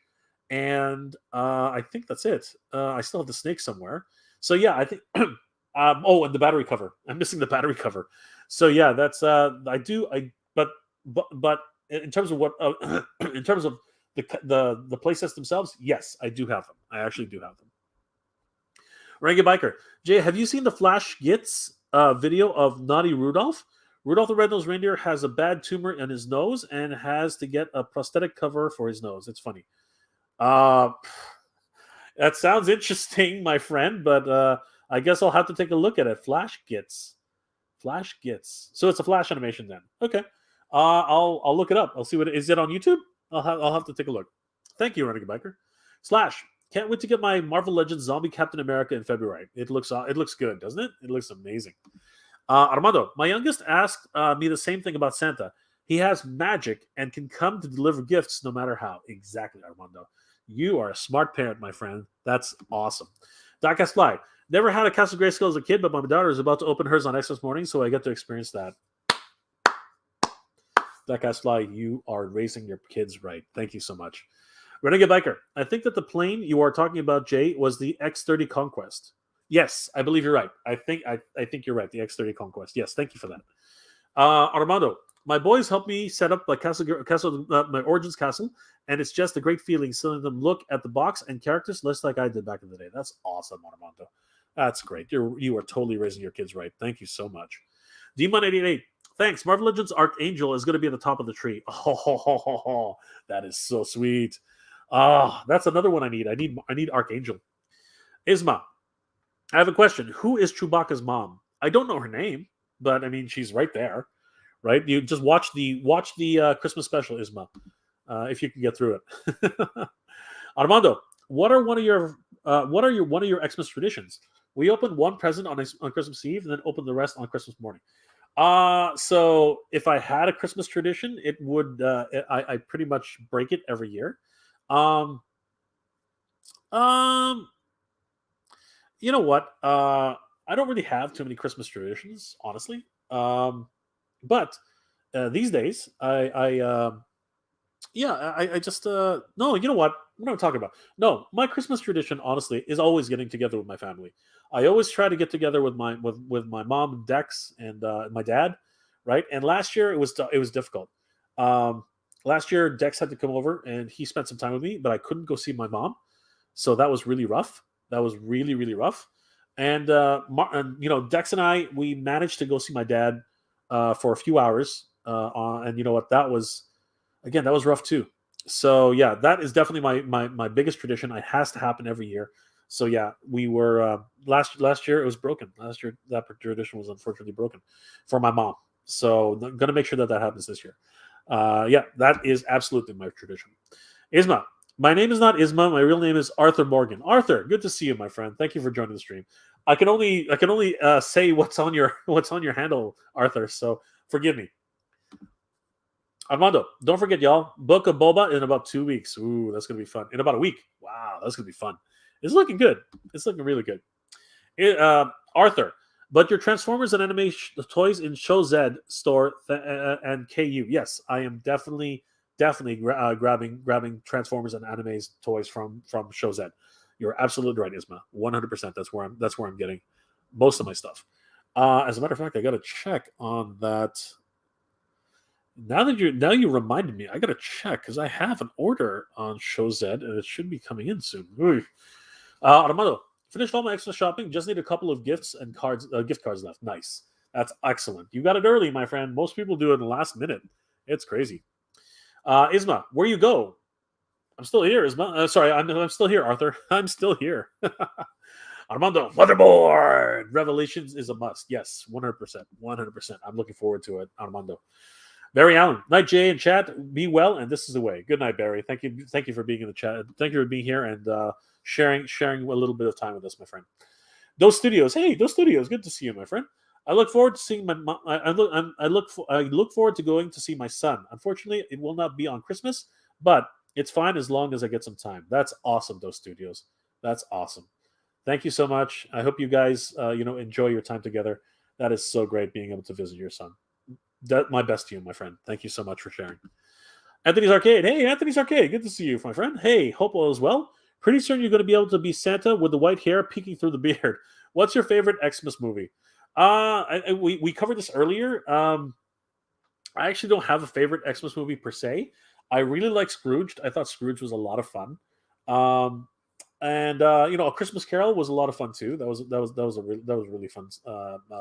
and I think that's it. I still have the snake somewhere. So yeah, I think. Oh, and the battery cover. I'm missing the battery cover. So yeah, that's I do. But in terms of what in terms of the play sets themselves, yes, I do have them. I actually do have them. Rangy Biker. Jay, have you seen the Flash Gits video of Naughty Rudolph? Rudolph the Red-Nosed Reindeer has a bad tumor in his nose and has to get a prosthetic cover for his nose. It's funny. That sounds interesting, my friend, but I guess I'll have to take a look at it. Flash Gits. Flash Gits. So it's a Flash animation then. Okay. I'll look it up. I'll see what is it on YouTube? I'll have to take a look. Thank you, Renegade Biker. Slash. Can't wait to get my Marvel Legends Zombie Captain America in February. It looks good, doesn't it? It looks amazing. Armando, my youngest asked me the same thing about Santa. He has magic and can come to deliver gifts no matter how. Exactly, Armando. You are a smart parent, my friend. That's awesome. Darkest Fly. Never had a Castle Grayskull as a kid, but my daughter is about to open hers on Xmas morning, so I get to experience that. Darkest Fly, you are raising your kids right. Thank you so much. Renegade Biker, I think that the plane you are talking about, Jay, was the X-30 Conquest. Yes, I believe you're right. I think you're right. The X-30 Conquest. Yes, thank you for that. Armando, my boys helped me set up my my Origins Castle, and it's just a great feeling seeing them look at the box and characters list like I did back in the day. That's awesome, Armando. That's great. You are totally raising your kids right. Thank you so much. Demon88, thanks. Marvel Legends Archangel is going to be at the top of the tree. Oh, that is so sweet. That's another one I need. I need Archangel. Isma, I have a question. Who is Chewbacca's mom? I don't know her name, but I mean she's right there, right? You just watch the Christmas special, Isma, if you can get through it. Armando, what are one of your Xmas traditions? We open one present on Christmas Eve and then open the rest on Christmas morning. So if I had a Christmas tradition, it would I pretty much break it every year. You know what? I don't really have too many Christmas traditions, honestly. But these days, I just no. You know what? What am I talking about? No, my Christmas tradition, honestly, is always getting together with my family. I always try to get together with my mom and Dex and my dad, right? And last year it was difficult. Last year, Dex had to come over and he spent some time with me, but I couldn't go see my mom. So that was really rough. That was really, really rough. And Dex and I, we managed to go see my dad for a few hours. And you know what? That was rough too. So yeah, that is definitely my biggest tradition. It has to happen every year. So yeah, we were last year it was broken. Last year that tradition was unfortunately broken for my mom. So I'm gonna make sure that happens this year. Yeah, that is absolutely my tradition. Isma, my name is not Isma. My real name is Arthur Morgan. Arthur, good to see you, my friend. Thank you for joining the stream. I can only say what's on your handle, Arthur. So forgive me. Armando, don't forget, y'all. Book of Boba in about 2 weeks. Ooh, that's gonna be fun. In about a week. Wow, that's gonna be fun. It's looking good. It's looking really good. Arthur, but your Transformers and anime toys in Show Z store and KU. Yes, I am definitely grabbing Transformers and anime toys from Show Z. You're absolutely right, Isma. 100%. That's where I'm getting most of my stuff. As a matter of fact, I got to check on that. Now you reminded me, I got to check because I have an order on Show Z and it should be coming in soon. Armando, finished all my extra shopping. Just need a couple of gifts and gift cards left. Nice. That's excellent. You got it early, my friend. Most people do it in the last minute. It's crazy. Isma, where you go? I'm still here, Isma. Sorry, I'm still here, Arthur. I'm still here. Armando, motherboard! Revelations is a must. Yes, 100%. 100%. I'm looking forward to it, Armando. Barry Allen, night Jay and chat. Be well, and this is the way. Good night, Barry. Thank you for being in the chat. Thank you for being here and sharing a little bit of time with us, my friend. Those Studios, hey, Those Studios, good to see you, my friend. I look forward to seeing I look forward to going to see my son. Unfortunately, it will not be on Christmas, but it's fine as long as I get some time. That's awesome, Those Studios. That's awesome. Thank you so much. I hope you guys enjoy your time together. That is so great being able to visit your son. My best to you, my friend. Thank you so much for sharing. Anthony's Arcade. Hey, Anthony's Arcade. Good to see you, my friend. Hey, hope all is well. Pretty soon you're going to be able to be Santa with the white hair peeking through the beard. What's your favorite Xmas movie? We covered this earlier. I actually don't have a favorite Xmas movie per se. I really like Scrooged. I thought Scrooge was a lot of fun. And A Christmas Carol was a lot of fun too. That was a really fun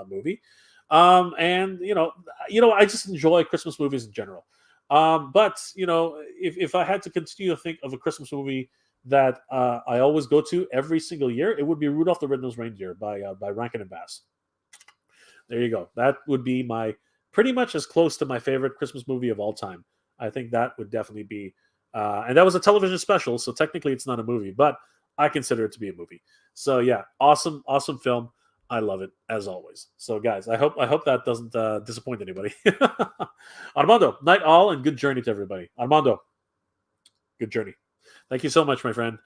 movie. I just enjoy Christmas movies in general. But if I had to continue to think of a Christmas movie that I always go to every single year, it would be Rudolph the Red-Nosed Reindeer by Rankin and Bass. There you go. That would be my pretty much as close to my favorite Christmas movie of all time. I think that would definitely be, and that was a television special, so technically it's not a movie, but I consider it to be a movie. So yeah, awesome film. I love it as always. So guys, I hope that doesn't disappoint anybody. Armando, night all and good journey to everybody. Armando, good journey. Thank you so much, my friend.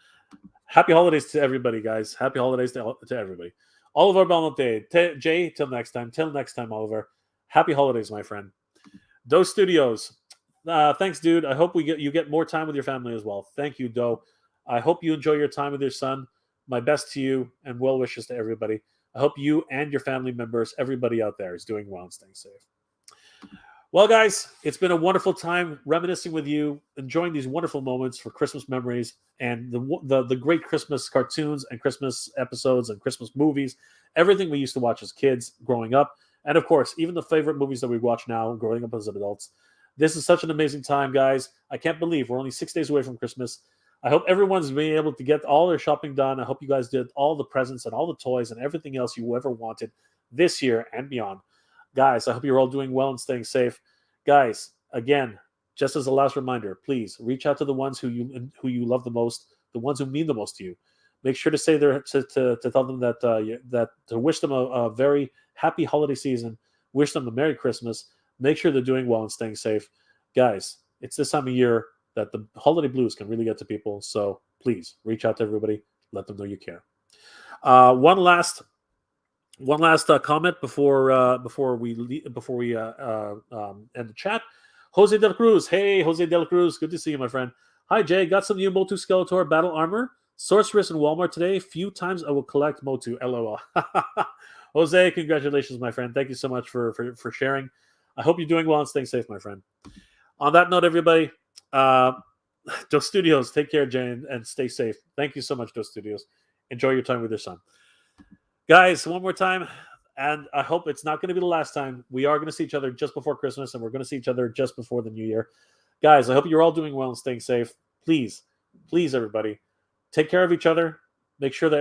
Happy holidays to everybody, guys. Happy holidays to everybody. Oliver Belmonte, Jay, till next time. Till next time, Oliver. Happy holidays, my friend. Doe Studios. Thanks, dude. I hope you get more time with your family as well. Thank you, Doe. I hope you enjoy your time with your son. My best to you and well wishes to everybody. I hope you and your family members, everybody out there, is doing well and staying safe. Well, guys, it's been a wonderful time reminiscing with you, enjoying these wonderful moments for Christmas memories and the great Christmas cartoons and Christmas episodes and Christmas movies, everything we used to watch as kids growing up. And of course, even the favorite movies that we watch now growing up as adults. This is such an amazing time, guys. I can't believe we're only 6 days away from Christmas. I hope everyone's being able to get all their shopping done. I hope you guys did all the presents and all the toys and everything else you ever wanted this year and beyond. Guys, I hope you're all doing well and staying safe. Guys, again, just as a last reminder, please reach out to the ones who you love the most, the ones who mean the most to you. Make sure to say to tell them that to wish them a very happy holiday season, wish them a Merry Christmas. Make sure they're doing well and staying safe. Guys, it's this time of year that the holiday blues can really get to people. So please reach out to everybody. Let them know you care. One last comment before we end the chat. Jose Del Cruz. Hey, Jose Del Cruz. Good to see you, my friend. Hi, Jay. Got some new MOTU Skeletor battle armor. Sorceress in Walmart today. Few times I will collect MOTU. LOL. Jose, congratulations, my friend. Thank you so much for sharing. I hope you're doing well and staying safe, my friend. On that note, everybody, Doe Studios, take care, Jane, and stay safe. Thank you so much, Doe Studios. Enjoy your time with your son. Guys, one more time, and I hope it's not going to be the last time. We are going to see each other just before Christmas, and we're going to see each other just before the New Year. Guys, I hope you're all doing well and staying safe. Please, everybody, take care of each other. Make sure that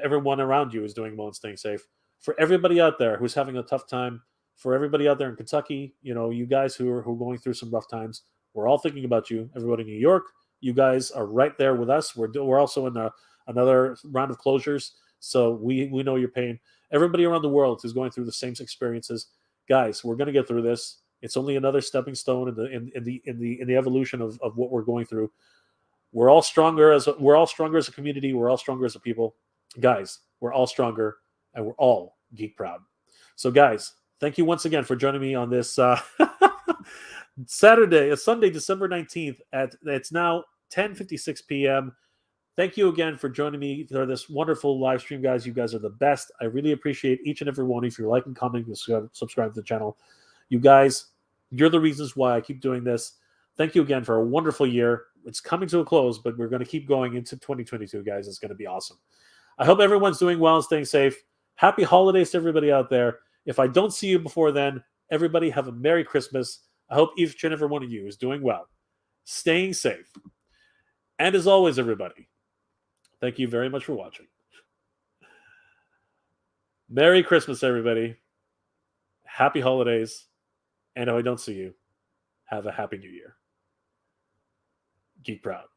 everyone around you is doing well and staying safe. For everybody out there who's having a tough time, for everybody out there in Kentucky, you guys who are going through some rough times, we're all thinking about you. Everybody in New York, you guys are right there with us. We're also in another round of closures, so we know your pain. Everybody around the world who's going through the same experiences, guys, we're going to get through this. It's only another stepping stone in the evolution of what we're going through. We're all stronger as a community. We're all stronger as a people, guys. We're all stronger, and we're all geek proud. So, guys, thank you once again for joining me on this Sunday, December 19th. It's now 10:56 p.m. Thank you again for joining me for this wonderful live stream, guys. You guys are the best. I really appreciate each and every one of you liking, commenting, subscribe to the channel. You guys, you're the reasons why I keep doing this. Thank you again for a wonderful year. It's coming to a close, but we're going to keep going into 2022, guys. It's going to be awesome. I hope everyone's doing well and staying safe. Happy holidays to everybody out there. If I don't see you before then, everybody have a Merry Christmas. I hope each and every one of you is doing well, staying safe. And as always, everybody, thank you very much for watching. Merry Christmas, everybody. Happy holidays. And if I don't see you, have a happy new year. Geek proud.